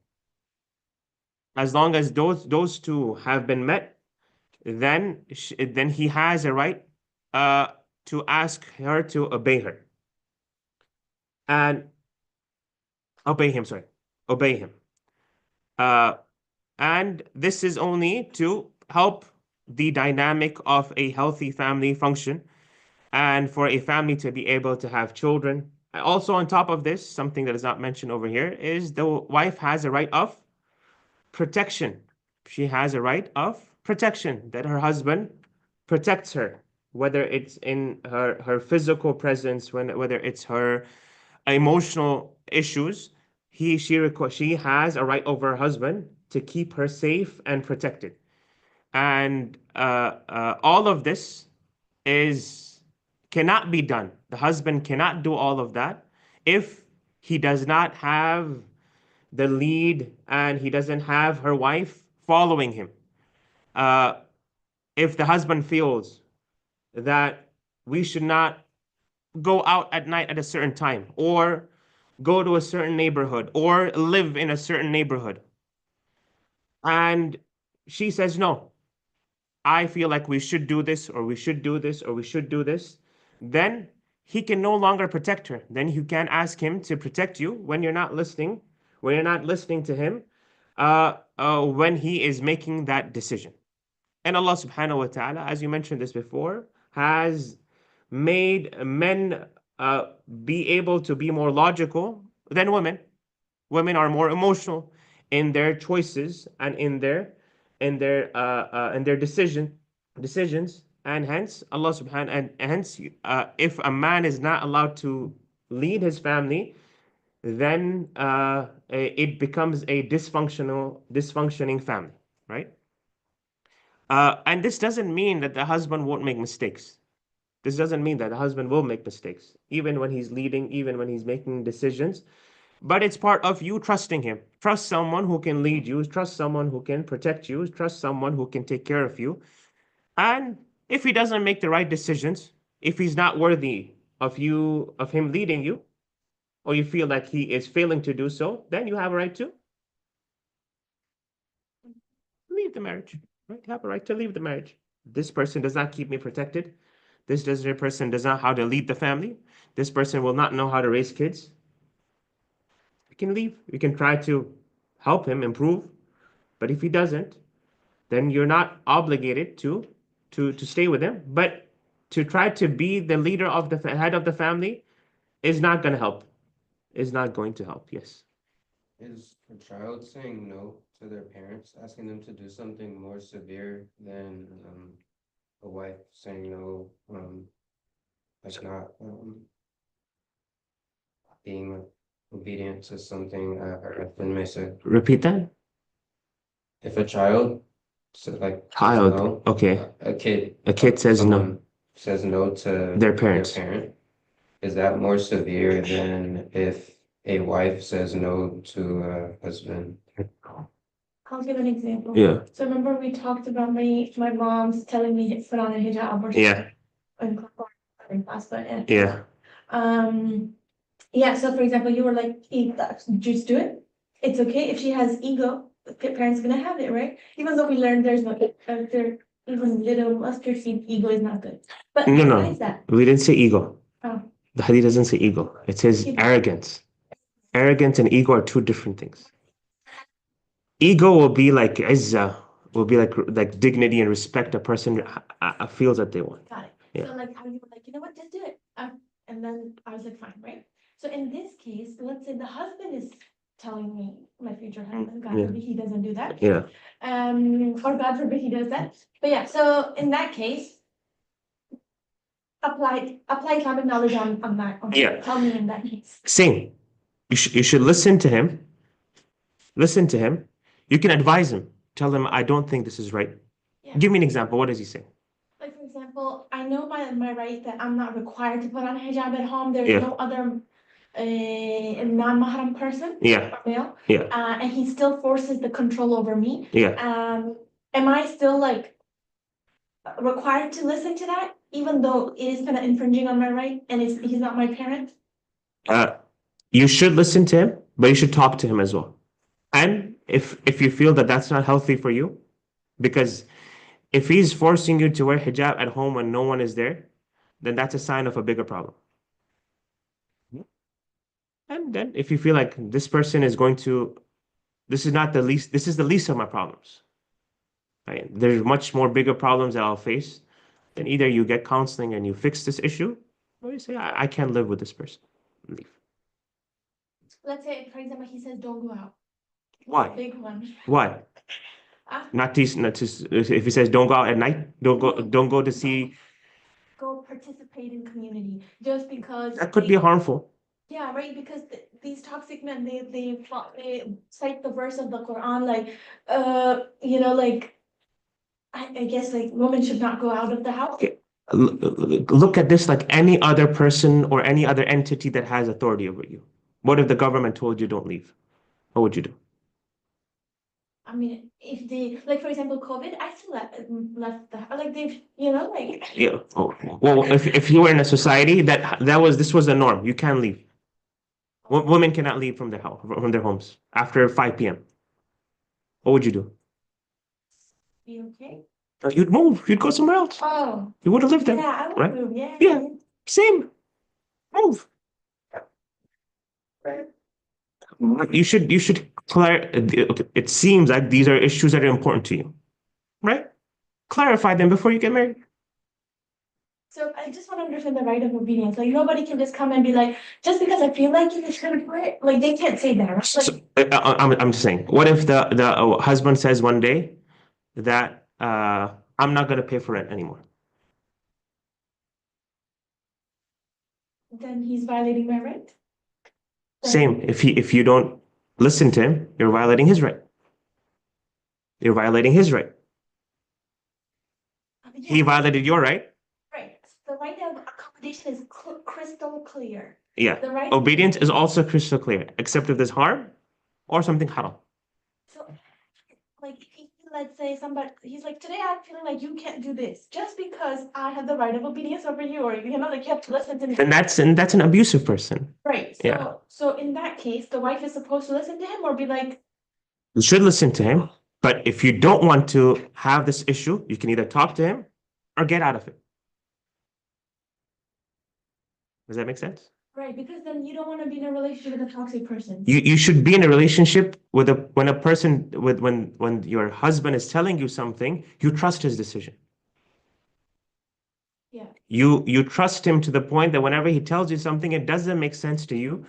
As long as those two have been met, then he has a right uh, to ask her to obey her and obey him. Sorry, obey him. Uh, and this is only to help the dynamic of a healthy family function and for a family to be able to have children. Also, on top of this, something that is not mentioned over here is the wife has a right of protection. She has a right of protection that her husband protects her, whether it's in her physical presence, whether it's her emotional issues. She has a right over her husband to keep her safe and protected. And all of this is cannot be done. The husband cannot do all of that if he does not have the lead and he doesn't have her wife following him. Uh, if the husband feels that we should not go out at night at a certain time or go to a certain neighborhood or live in a certain neighborhood, and she says, no, I feel like we should do this or we should do this or we should do this, then he can no longer protect her. Then you can ask him to protect you when you're not listening, to him, when he is making that decision. And Allah subhanahu wa ta'ala, as you mentioned this before, has made men be able to be more logical than women. Women are more emotional in their choices and in their decisions, and hence Allah subhanahu, and hence if a man is not allowed to lead his family, then it becomes a dysfunctioning family, right? And this doesn't mean that the husband won't make mistakes. This doesn't mean that the husband will make mistakes, even when he's leading, even when he's making decisions. But it's part of you trusting him. Trust someone who can lead you, trust someone who can protect you, trust someone who can take care of you. And if he doesn't make the right decisions, if he's not worthy of him leading you, or you feel like he is failing to do so, then you have a right to leave the marriage. Right? You have a right to leave the marriage. This person does not keep me protected. This person does not know how to lead the family. This person will not know how to raise kids. We can leave. We can try to help him improve. But if he doesn't, then you're not obligated to stay with him. But to try to be the leader of the head of the family is not going to help. Is not going to help. Yes. Is a child saying no to their parents, asking them to do something more severe than a wife saying no, like not being obedient to something her husband may say? Repeat that. If a child says Child. no, Okay. a kid Says no. someone says no to Their parents. parent, is that more severe than if a wife says no to a husband? I'll give an example. Yeah. So remember we talked about my mom's telling me to put on a hijab or Yeah. in class, but Yeah. yeah, so for example, you were like, just do it. It's okay if she has ego, the parents gonna have it, right? Even though we learned there's no, there, even little mustard seed, ego is not good. But No, why no. is that? We didn't say ego. Oh. The hadith doesn't say ego. It says Ego. arrogance. Arrogance and ego are two different things. Ego will be like izzah, will be like dignity and respect a person feels that they want. Got it. Yeah. So like how you were like, you know what, just do it. And then I was like, fine, right? So in this case, let's say the husband is telling me, my future husband, God Yeah. forbid he doesn't do that. Yeah. Or God forbid he does that. But yeah, so in that case, apply Islamic knowledge on that. Yeah. Tell me in that case. Same. You should listen to him. Listen to him. You can advise him. Tell him, I don't think this is right. Yeah. Give me an example. What does he say? Like for example, I know my right that I'm not required to put on a hijab at home. There's Yeah. no other non-mahram person Yeah. or male. Yeah. And he still forces the control over me. Yeah. Am I still like required to listen to that, even though it is kind of infringing on my right and he's not my parent? You should listen to him, but you should talk to him as well. And if you feel that that's not healthy for you, because if he's forcing you to wear hijab at home when no one is there, then that's a sign of a bigger problem. And then if you feel like this person is going to, this is the least of my problems. Right? There's much more bigger problems that I'll face. Then either you get counseling and you fix this issue, or you say, I can't live with this person. Leave. Let's say, for example, he says, don't go out. Why? Big one. Why? Ah, Not to, if he says don't go out at night, don't go to see, go participate in community just because. that could be harmful. Yeah, right, because these toxic men, they cite the verse of the Quran, like, like, I guess like women should not go out of the house. Okay. Look at this like any other person or any other entity that has authority over you. What if the government told you don't leave? What would you do? I mean, if they, like, for example, COVID, I still left the house, like, they've, like. Yeah. Oh, well, if you were in a society this was the norm, you can't leave. Women cannot leave from their homes after 5 p.m. What would you do? Be okay? You'd move. You'd go somewhere else. Oh, You would have lived there. yeah, I would right? move, yeah. Yeah. Same. Move. You should okay, it seems like these are issues that are important to you, right? Clarify them before you get married. So I just want to understand the right of obedience. Like nobody can just come and be like, just because I feel like you should do it. Like they can't say that, right? So, Like, I'm just saying, what if the husband says one day that I'm not gonna pay for rent anymore? then he's violating my right. Same. If you don't listen to him, you're violating his right. You're violating his right. He Yeah, violated your right. right. The right of accommodation is crystal clear. Yeah. The right. Obedience is also crystal clear, except if there's harm or something haram. So, like, let's say somebody, he's like, today I'm feeling like you can't do this, just because I have the right of obedience over you, or like you have to listen to me. And that's an abusive person. Right, Yeah. so in that case, the wife is supposed to listen to him or be like, You should listen to him, but if you don't want to have this issue, you can either talk to him or get out of it. Does that make sense? right, because then you don't want to be in a relationship with a toxic person. You should be in a relationship with when a person when your husband is telling you something, you trust his decision. Yeah, You trust him to the point that whenever he tells you something, it doesn't make sense to you,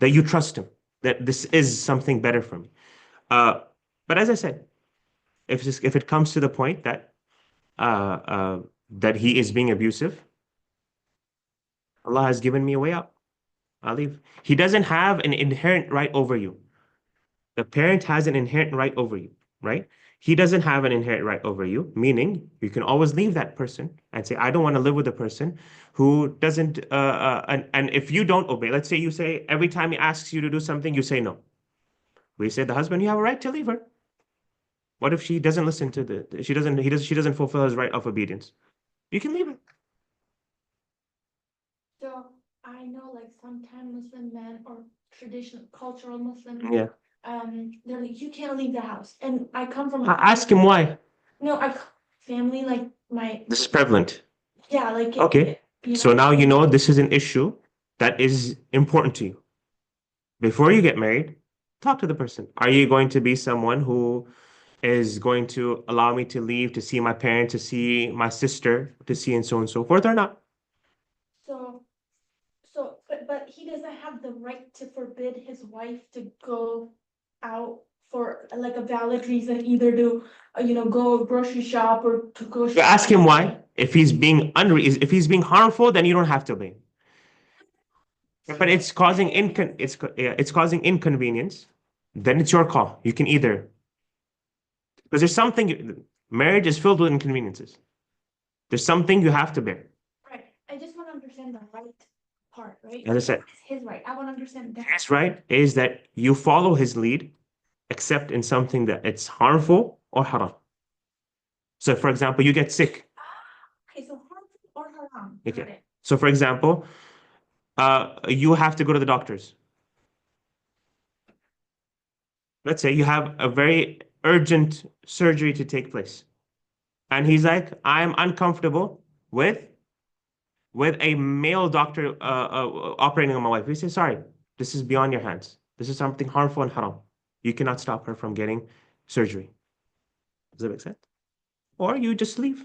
that you trust him, that this is something better for me. But as I said, if it comes to the point that that he is being abusive, Allah has given me a way out. I'll leave. He doesn't have an inherent right over you. The parent has an inherent right over you, right? He doesn't have an inherent right over you, meaning you can always leave that person and say, I don't want to live with a person who doesn't, and if you don't obey, let's say you say every time he asks you to do something, you say no. We say the husband, you have a right to leave her. What if she doesn't listen to she doesn't fulfill his right of obedience? You can leave her. so I know like sometimes Muslim men or traditional cultural Muslim, Yeah. they're like, you can't leave the house. And I come from. Ask him why. No, family, like my, This is prevalent. yeah, like. Okay. So now you know this is an issue that is important to you. Before you get married, talk to the person. Are you going to be someone who is going to allow me to leave to see my parents, to see my sister, to see and so on and so forth, or not? But he doesn't have the right to forbid his wife to go out for like a valid reason, either to, go grocery shop or to go. You ask him why. If he's being if he's being harmful, then you don't have to obey. But it's causing it's causing inconvenience, then it's your call. You can either, because there's something, marriage is filled with inconveniences. There's something you have to bear. Right, I just want to understand the right part, right? As I said, It's his right, I want to understand that. his right is that you follow his lead, except in something that it's harmful or haram. So for example, you get sick. Okay, so harmful or haram. Okay. Got it. So for example, you have to go to the doctors. Let's say you have a very urgent surgery to take place. And he's like, I'm uncomfortable with a male doctor operating on my wife. We say, sorry, this is beyond your hands. This is something harmful and haram. You cannot stop her from getting surgery. Does that make sense? Or you just leave.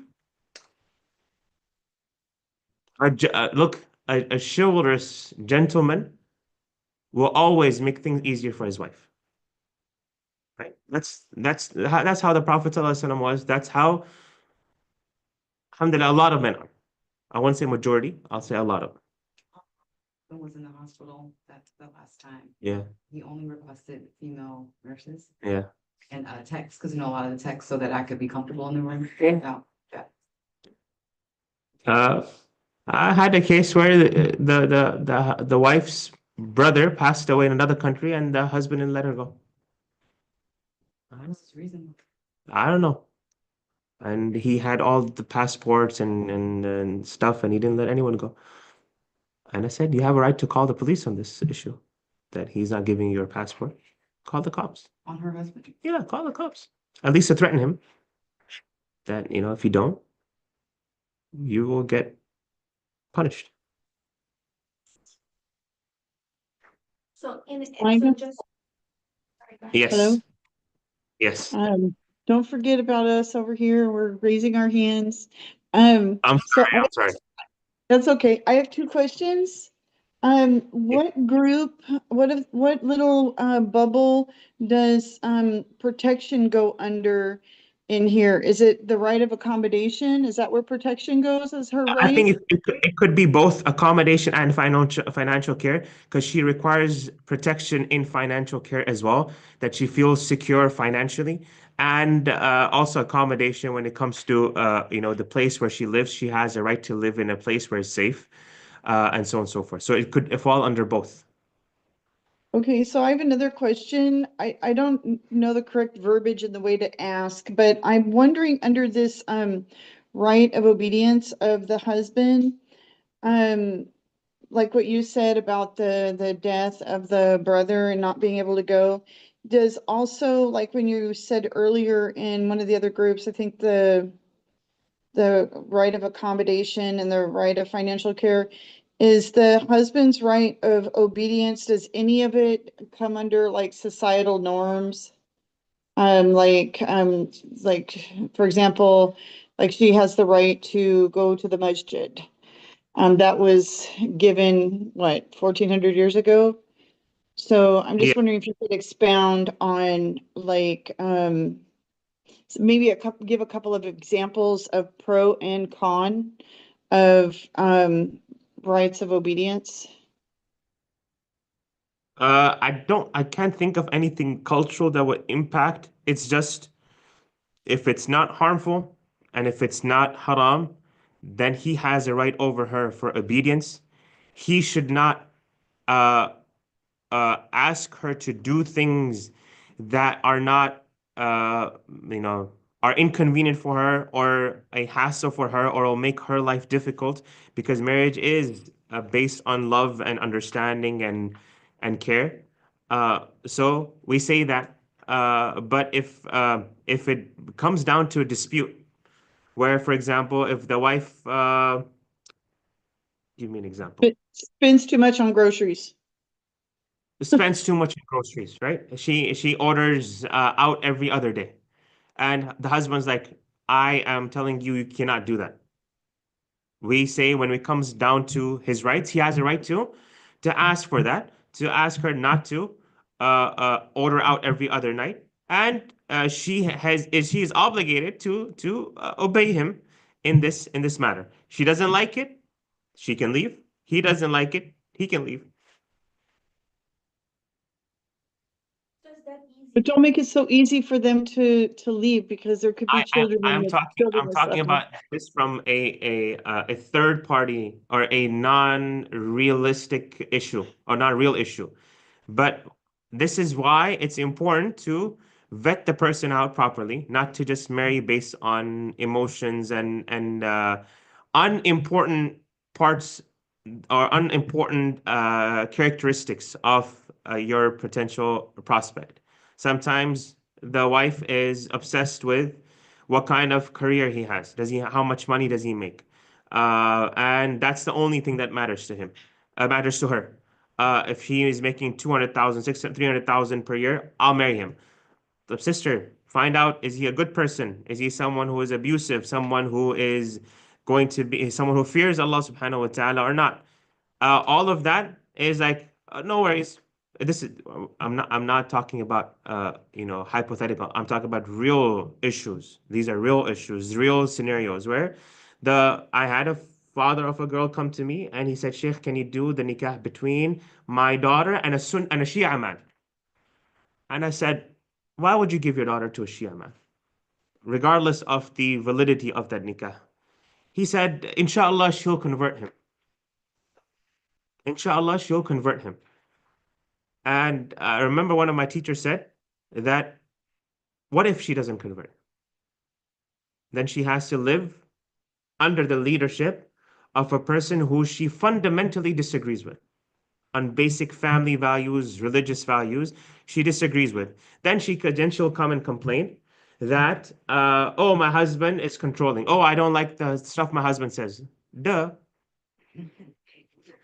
Look, a chivalrous gentleman will always make things easier for his wife. Right? That's how the Prophet ﷺ was. That's how, alhamdulillah, a lot of men are. I won't say majority, I'll say a lot of them. When was in the hospital, that's the last time. Yeah, He only requested female nurses yeah. and text, because a lot of the text so that I could be comfortable in the room. Yeah. No, yeah. I had a case where the wife's brother passed away in another country and the husband didn't let her go. What's his reason? I don't know. And he had all the passports and stuff, and he didn't let anyone go. And I said, you have a right to call the police on this issue, that he's not giving you your passport. Call the cops. On her husband? Yeah, call the cops. At least to threaten him that, if you don't, you will get punished. So Micah? so just. Sorry, go ahead. Yes. Hello? Yes. Don't forget about us over here. We're raising our hands. I'm So sorry. I'm sorry. that's okay. I have two questions. What group, what little bubble does protection go under in here? Is it the right of accommodation? Is that where protection goes as her I think right? it could be both accommodation and financial care because she requires protection in financial care as well, that she feels secure financially, and also accommodation when it comes to the place where she lives. She has a right to live in a place where it's safe, and so on and so forth. So it could fall under both. Okay, so I have another question. I don't know the correct verbiage and the way to ask, but I'm wondering under this right of obedience of the husband, um, like what you said about the death of the brother and not being able to go, does also, like when you said earlier in one of the other groups, I think the right of accommodation and the right of financial care, is the husband's right of obedience, does any of it come under like societal norms? Like, for example, like she has the right to go to the masjid. That was given, what, 1400 years ago? So I'm Yeah. just wondering if you could expound on like, maybe give a couple of examples of pro and con of rights of obedience. I can't think of anything cultural that would impact. It's just if it's not harmful and if it's not haram, then he has a right over her for obedience. He should not uh, ask her to do things that are not, uh, you know, are inconvenient for her or a hassle for her or will make her life difficult because marriage is based on love and understanding and care. So we say that. But if it comes down to a dispute, where, for example, if the wife, give me an example. But spends too much on groceries. Spends too much on groceries, right? She orders out every other day, and the husband's like, "I am telling you, you cannot do that." We say when it comes down to his rights, he has a right to ask for that, to ask her not to order out every other night, and she is obligated to obey him in this matter. She doesn't like it, she can leave. He doesn't like it, he can leave. Just that easy. But don't make it so easy for them to leave because there could be children in the children I'm and talking stuff. about this from a third party or a non-realistic issue or not real issue. But this is why it's important to vet the person out properly, not to just marry based on emotions and unimportant parts or unimportant characteristics of your potential prospect. Sometimes the wife is obsessed with what kind of career he has. How much money does he make? And that's the only thing that matters to him, matters to her. If he is making 200,000, 600, 300,000 per year, I'll marry him. The sister, find out, is he a good person? Is he someone who is abusive? Someone who is going to be someone who fears Allah subhanahu wa ta'ala or not? All of that is like, no worries. This is I'm not talking about hypothetical. I'm talking about real issues. These are real issues, real scenarios where the I had a father of a girl come to me and he said, Sheikh, can you do the nikah between my daughter and a Shia man? And I said, why would you give your daughter to a Shia man, regardless of the validity of that nikah? He said, Inshallah, she'll convert him. Inshallah, she'll convert him. And I remember one of my teachers said that what if she doesn't convert? Then she has to live under the leadership of a person who she fundamentally disagrees with on basic family values, religious values, she disagrees with. Then she'll come and complain that oh, my husband is controlling. Oh, I don't like the stuff my husband says. Duh.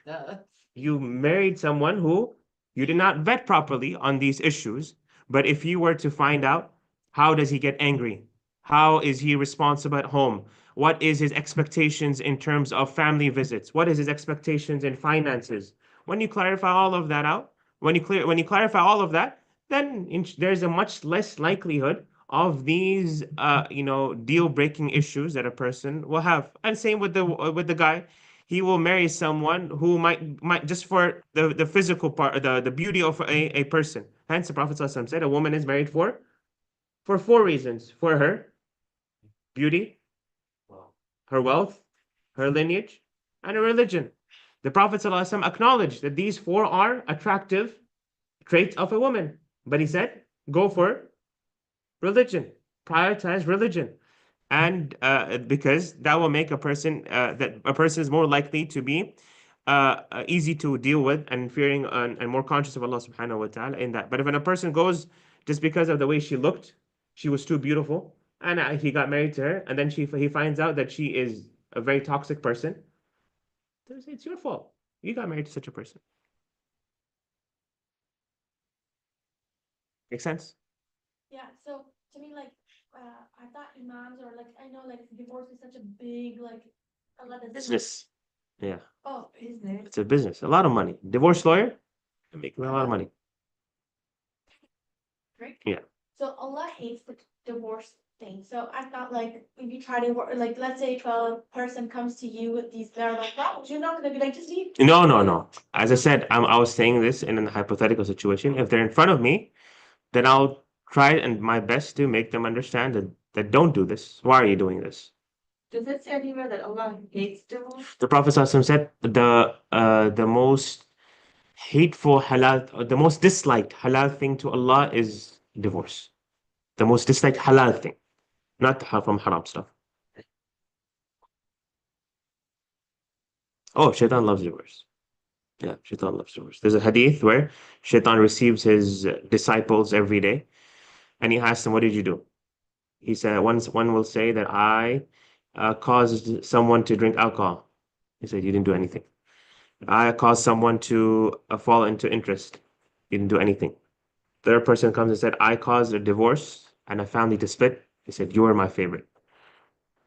Duh. You married someone who You did not vet properly on these issues. But if you were to find out, how does he get angry? How is he responsible at home? What is his expectations in terms of family visits? What is his expectations in finances? When you clarify all of that out, when you clarify all of that, then there's a much less likelihood of these deal breaking issues that a person will have. And same with the guy. He will marry someone who might just for the physical part, the beauty of a person. Hence the Prophet ﷺ said a woman is married for four reasons: for her beauty, her wealth, her lineage, and her religion. The Prophet ﷺ acknowledged that these four are attractive traits of a woman. But he said, go for religion, prioritize religion. And because that will make a person, that a person is more likely to be easy to deal with and fearing and more conscious of Allah subhanahu wa ta'ala in that. But if when a person goes just because of the way she looked, she was too beautiful, and he got married to her, and then he finds out that she is a very toxic person, it's your fault. You got married to such a person. Make sense? Yeah, so to me, like, I thought imams or like, I know like divorce is such a big, like, a lot of. Business. Yeah, Oh, Isn't it? it's a business. A lot of money. Divorce lawyer, making a lot of money. right? Yeah. So Allah hates the divorce thing. So I thought like if you try to work, like let's say if a person comes to you with these marital problems, you're not gonna be like, just leave. No, no, no. As I said, I was saying this in a hypothetical situation. If they're in front of me, then I'll try and my best to make them understand that don't do this. Why are you doing this? Does it say anywhere that Allah hates divorce? The Prophet ﷺ said the most hateful halal, or the most disliked halal thing to Allah is divorce. The most disliked halal thing, not from haram stuff. Oh, shaitan loves divorce. Yeah, shaitan loves divorce. There's a hadith where shaitan receives his disciples every day, and he asks them, "What did you do?" He said, one will say that I caused someone to drink alcohol. He said, "You didn't do anything." I caused someone to fall into interest. You didn't do anything. The other person comes and said, I caused a divorce and a family to split. He said, you are my favorite.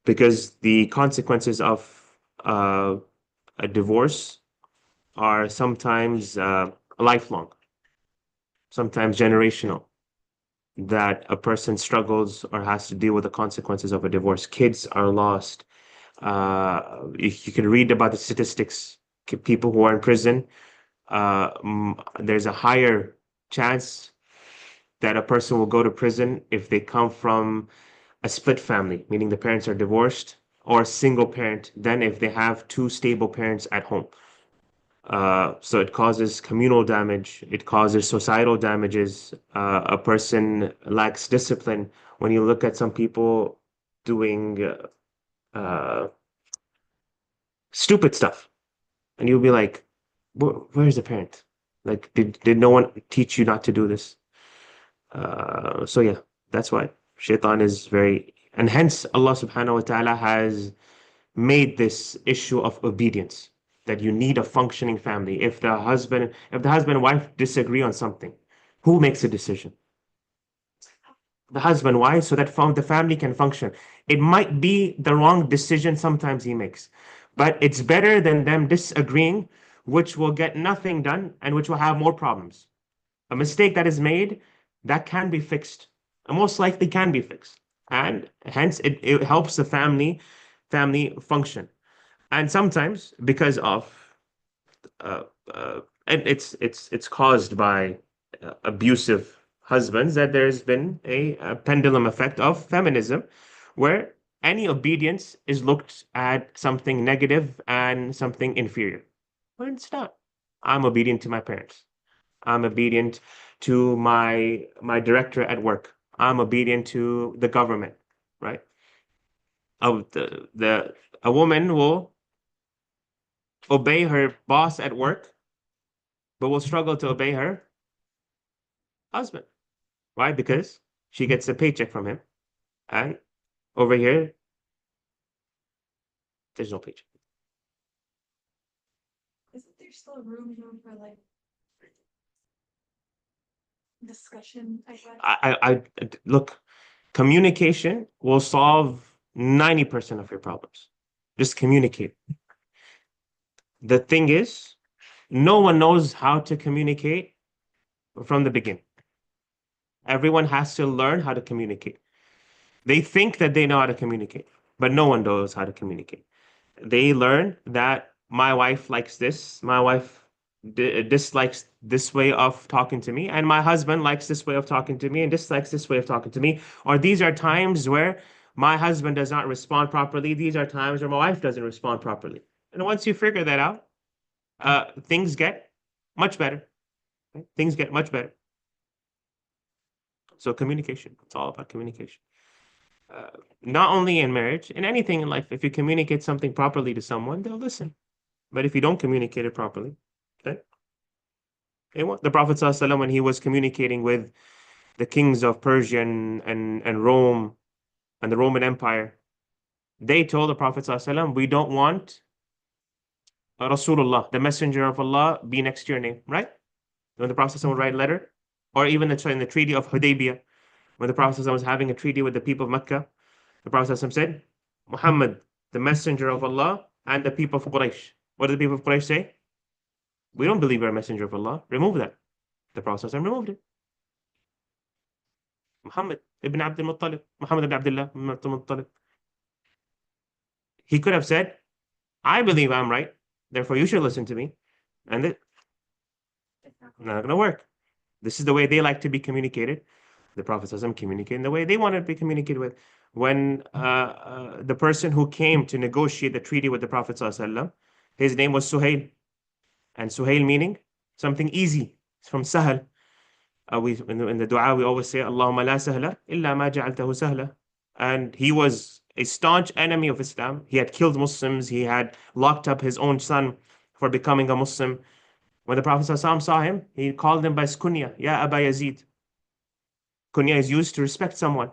Because the consequences of uh, a divorce are sometimes lifelong, sometimes generational, that a person struggles or has to deal with the consequences of a divorce. Kids are lost. You can read about the statistics. People who are in prison, there's a higher chance that a person will go to prison if they come from a split family, meaning the parents are divorced, or a single parent, than if they have two stable parents at home. So it causes communal damage, it causes societal damages. A person lacks discipline. When you look at some people doing stupid stuff, and you'll be like, where's the parent? Like, did no one teach you not to do this? So yeah, that's why shaitan is very, and hence Allah subhanahu wa ta'ala has made this issue of obedience, that you need a functioning family. If the husband and wife disagree on something, who makes a decision? The husband, why? So that the family can function. It might be the wrong decision sometimes he makes, but it's better than them disagreeing, which will get nothing done and which will have more problems. A mistake that is made, that can be fixed, and most likely can be fixed. And hence it helps the family function. And sometimes because of uh, and it's caused by abusive husbands, that there's been a pendulum effect of feminism, where any obedience is looked at something negative and something inferior. But it's not. I'm obedient to my parents. I'm obedient to my director at work. I'm obedient to the government, right? A woman will obey her boss at work, but will struggle to obey her husband. Why? Because she gets a paycheck from him, and over here there's no paycheck. Isn't there still room for like discussion, I guess. Look, communication will solve 90% of your problems. Just communicate. The thing is, no one knows how to communicate from the beginning. Everyone has to learn how to communicate. They think that they know how to communicate, but no one knows how to communicate. They learn that my wife likes this, my wife dislikes this way of talking to me, and my husband likes this way of talking to me and dislikes this way of talking to me. Or these are times where my husband does not respond properly. These are times where my wife doesn't respond properly. And once you figure that out, things get much better. Right? Things get much better. So communication, it's all about communication. Not only in marriage, in anything in life, if you communicate something properly to someone, they'll listen. But if you don't communicate it properly, then they won't. The Prophet ﷺ, when he was communicating with the kings of Persia and Rome and the Roman Empire, they told the Prophet ﷺ, we don't want Rasulullah, the Messenger of Allah, be next to your name, right? When the Prophet ﷺ would write a letter, or even in the Treaty of Hudaybiyah, when the Prophet ﷺ was having a treaty with the people of Mecca, the Prophet ﷺ said, Muhammad, the Messenger of Allah, and the people of Quraysh. What did the people of Quraysh say? We don't believe you're a messenger of Allah. Remove that. The Prophet ﷺ removed it. Muhammad ibn Abdul Muttalib, Muhammad ibn Abdullah ibn Abdul Muttalib. He could have said, I believe I'm right, therefore you should listen to me. And it's not going to work. This is the way they like to be communicated. The Prophet ﷺ communicated in the way they wanted to be communicated with. When the person who came to negotiate the treaty with the Prophet ﷺ, his name was Suhail. And Suhail meaning something easy. It's from Sahal. In the dua, we always say, Allahumma la sahla illa ma ja'altahu sahla. And he was a staunch enemy of Islam. He had killed Muslims. He had locked up his own son for becoming a Muslim. When the Prophet ﷺ saw him, he called him by his kunya, Ya Aba Yazid. Kunya is used to respect someone.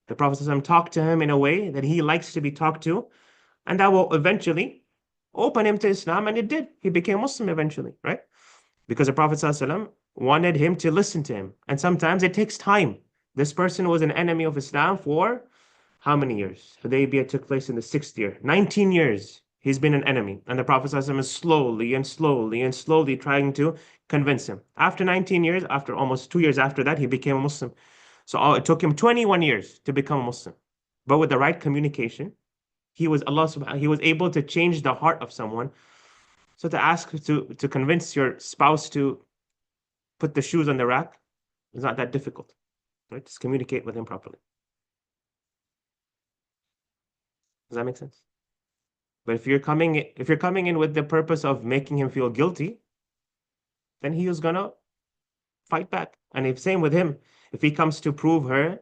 The Prophet ﷺ talked to him in a way that he likes to be talked to, and that will eventually open him to Islam, and it did. He became Muslim eventually, right? Because the Prophet ﷺ wanted him to listen to him. And sometimes it takes time. This person was an enemy of Islam for how many years? Hudaybiyah took place in the 6th year. 19 years he's been an enemy. And the Prophet ﷺ is slowly and slowly and slowly trying to convince him. After 19 years, after almost 2 years after that, he became a Muslim. So it took him 21 years to become a Muslim. But with the right communication, he was able to change the heart of someone. So to convince your spouse to put the shoes on the rack is not that difficult, right? Just communicate with him properly. Does that make sense? But if you're coming in with the purpose of making him feel guilty, then he is gonna fight back. And if same with him, if he comes to prove her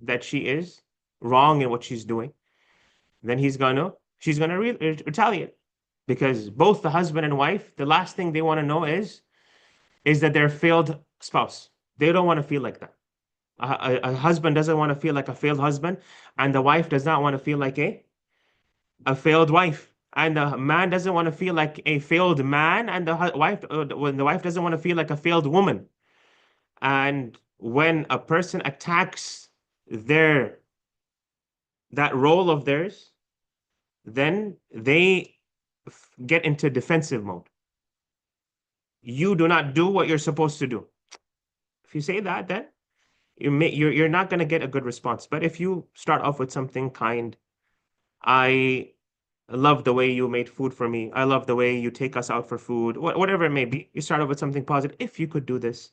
that she is wrong in what she's doing, then she's gonna retaliate. Because both the husband and wife, the last thing they want to know is that they're a failed spouse. They don't want to feel like that. A husband doesn't want to feel like a failed husband, and the wife does not want to feel like a failed wife. And the man doesn't want to feel like a failed man, and when the wife doesn't want to feel like a failed woman. And when a person attacks that role of theirs, then they get into defensive mode. You do not do what you're supposed to do. If you say that, then you're not going to get a good response. But if you start off with something kind, I love the way you made food for me. I love the way you take us out for food, whatever it may be. You start off with something positive. If you could do this,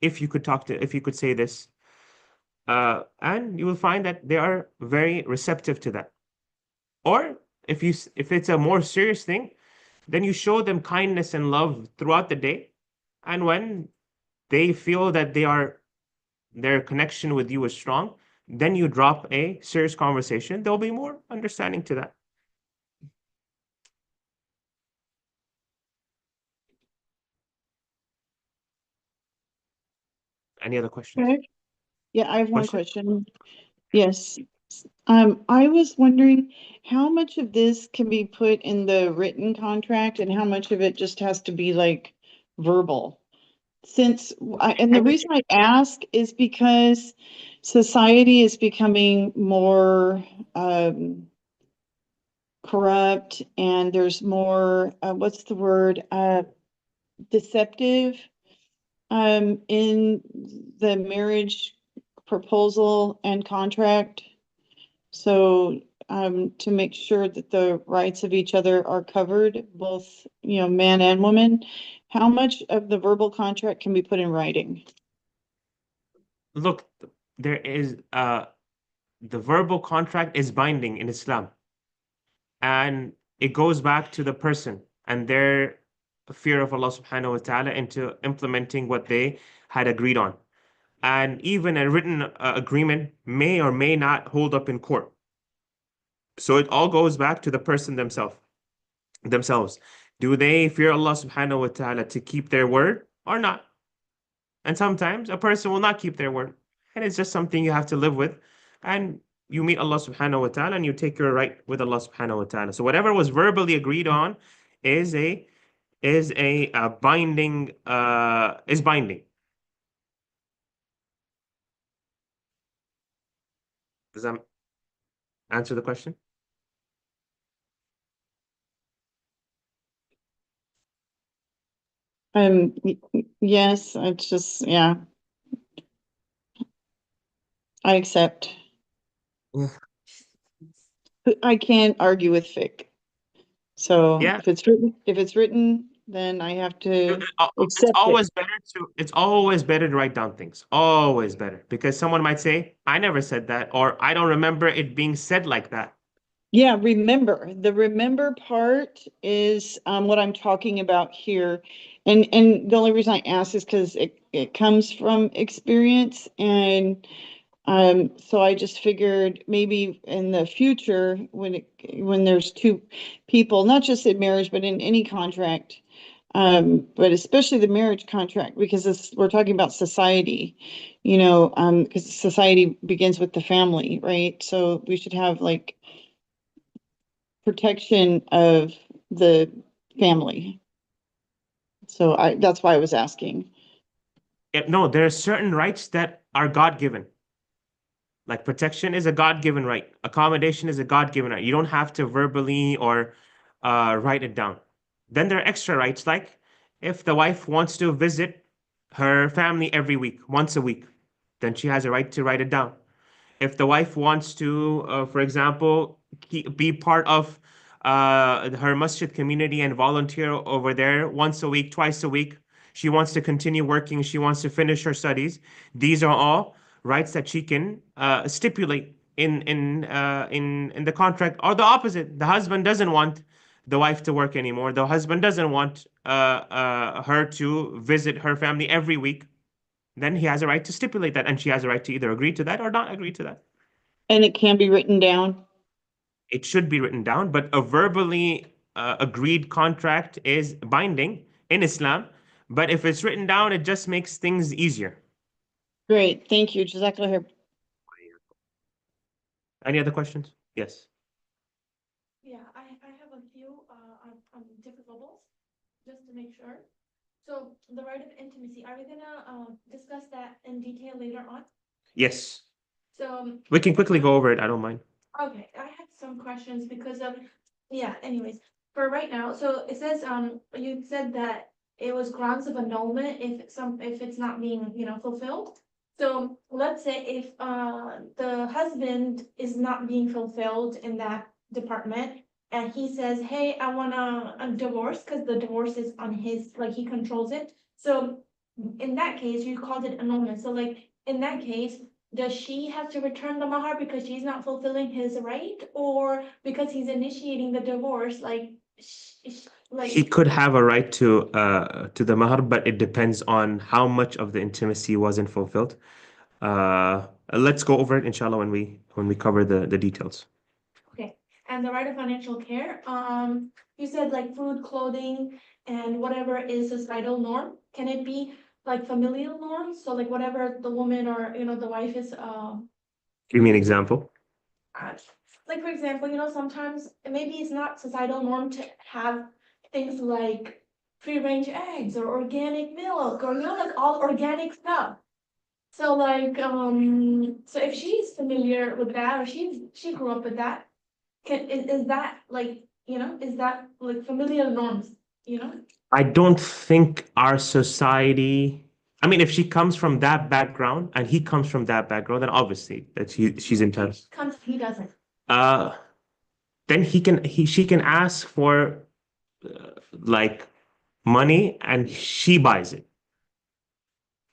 if you could say this, and you will find that they are very receptive to that. Or if it's a more serious thing, then you show them kindness and love throughout the day. And when they feel that their connection with you is strong, then you drop a serious conversation. There'll be more understanding to that. Any other questions? Okay. Yeah, I have one Question? question. Yes. I was wondering how much of this can be put in the written contract and how much of it just has to be like verbal? since, and the reason I ask is because society is becoming more, corrupt, and there's more, what's the word, deceptive, in the marriage proposal and contract. So, to make sure that the rights of each other are covered, both, man and woman, how much of the verbal contract can be put in writing? Look, there is the verbal contract is binding in Islam, and it goes back to the person and their fear of Allah subhanahu wa ta'ala into implementing what they had agreed on. And even a written agreement may or may not hold up in court. So it all goes back to the person themselves. Do they fear Allah subhanahu wa ta'ala to keep their word or not? And sometimes a person will not keep their word. And it's just something you have to live with. And you meet Allah subhanahu wa ta'ala and you take your right with Allah subhanahu wa ta'ala. So whatever was verbally agreed on is a binding is binding. Does that answer the question? Yes, it's just, yeah. I accept. Yeah. I can't argue with fiqh. So Yeah. if it's written, then I have to It's accept it. always better to write down things. Always better. Because someone might say, I never said that, or I don't remember it being said like that. Yeah, remember. The remember part is what I'm talking about here. And the only reason I ask is because it comes from experience. And so I just figured maybe in the future, when there's two people, not just in marriage, but in any contract, but especially the marriage contract, because we're talking about society, because society begins with the family, right? So we should have like protection of the family. So that's why I was asking. No, there are certain rights that are God-given. Like protection is a God-given right. Accommodation is a God-given right. You don't have to verbally or write it down. Then there are extra rights, like if the wife wants to visit her family every week, once a week, then she has a right to write it down. If the wife wants to, for example, be part of her masjid community and volunteer over there once a week, twice a week, she wants to continue working, she wants to finish her studies. These are all rights that she can stipulate in the contract. Or the opposite, the husband doesn't want the wife to work anymore. The husband doesn't want her to visit her family every week. Then he has a right to stipulate that, and she has a right to either agree to that or not agree to that. And it can be written down. It should be written down, but a verbally agreed contract is binding in Islam. But if it's written down, it just makes things easier. Great, thank you. Jazakallah khair. Any other questions? Yes. Yeah, I have a few, on different levels, just to make sure. So the right of intimacy, are we gonna, discuss that in detail later on? Yes. So, We can quickly go over it. I don't mind. okay, I had some questions because of, yeah, anyways, for right now, so it says, you said that it was grounds of annulment if it's not being, fulfilled. So let's say if, the husband is not being fulfilled in that department, and he says, hey, I want a divorce, because the divorce is on his, like, he controls it. So in that case, you called it annulment, so like, in that case, does she have to return the mahar because she's not fulfilling his right, or because he's initiating the divorce, like, He could have a right to the mahar, but it depends on how much of the intimacy wasn't fulfilled. Let's go over it, inshallah, when we cover the details. okay, and the right of financial care, you said like food, clothing, and whatever is societal norm, can it be like familial norms, so like whatever the woman or, the wife is, Give me an example. uh, like, for example, sometimes maybe it's not societal norm to have things like free range eggs or organic milk or, like all organic stuff. So like, so if she's familiar with that or she grew up with that, is that like, is that like familiar norms, I don't think our society, I mean, if she comes from that background and he comes from that background, then obviously that she's entitled. Comes, he doesn't. Uh, then she can ask for like money and she buys it,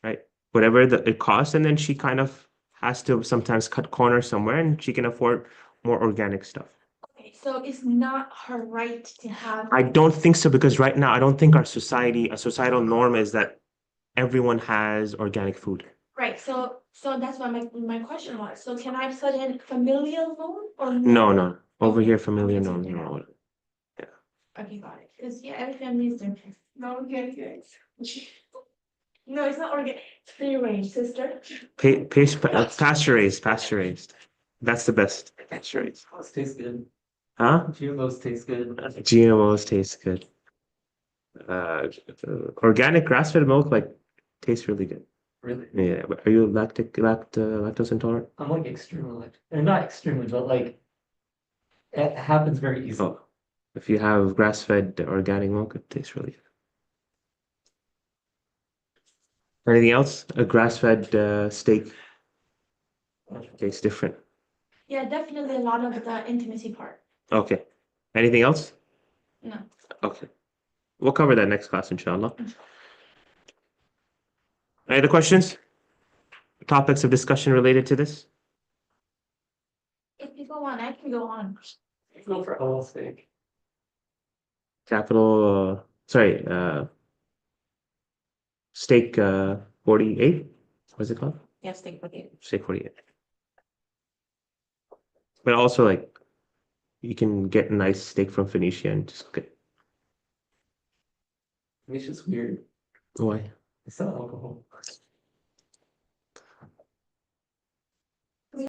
right? Whatever it costs, and then she kind of has to sometimes cut corners somewhere and she can afford more organic stuff. Okay, so it's not her right to have. I don't think so because right now I don't think our society, a societal norm is that everyone has organic food. Right, so that's what my question was. So can I put in familial norm or No, no. Over Okay. here, familiar, no, Okay. no. Okay, got it. Because yeah, every family is different. No organic eggs. No, it's not organic. It's free range, sister. Pasture raised, pasture raised. That's the best. Pasture raised. Those taste good. Huh? GMOs taste good. GMOs taste good. Organic grass-fed milk like tastes really good. Really. Yeah, but are you lactose intolerant? I'm like extremely, or not extremely, but like it happens very easily. Oh, if you have grass-fed organic milk, it tastes really good. Anything else? A grass-fed steak tastes different. Yeah, definitely a lot of the intimacy part. Okay. Anything else? No. Okay. We'll cover that next class, inshallah. Any other questions? Topics of discussion related to this? If you go on, I can go on. Go for halal steak. Capital, sorry, steak 48. What's it called? Yes, think with you. Steak 48. But also, like, you can get a nice steak from Phoenicia and just cook it. It's just weird. Why? It's not alcohol.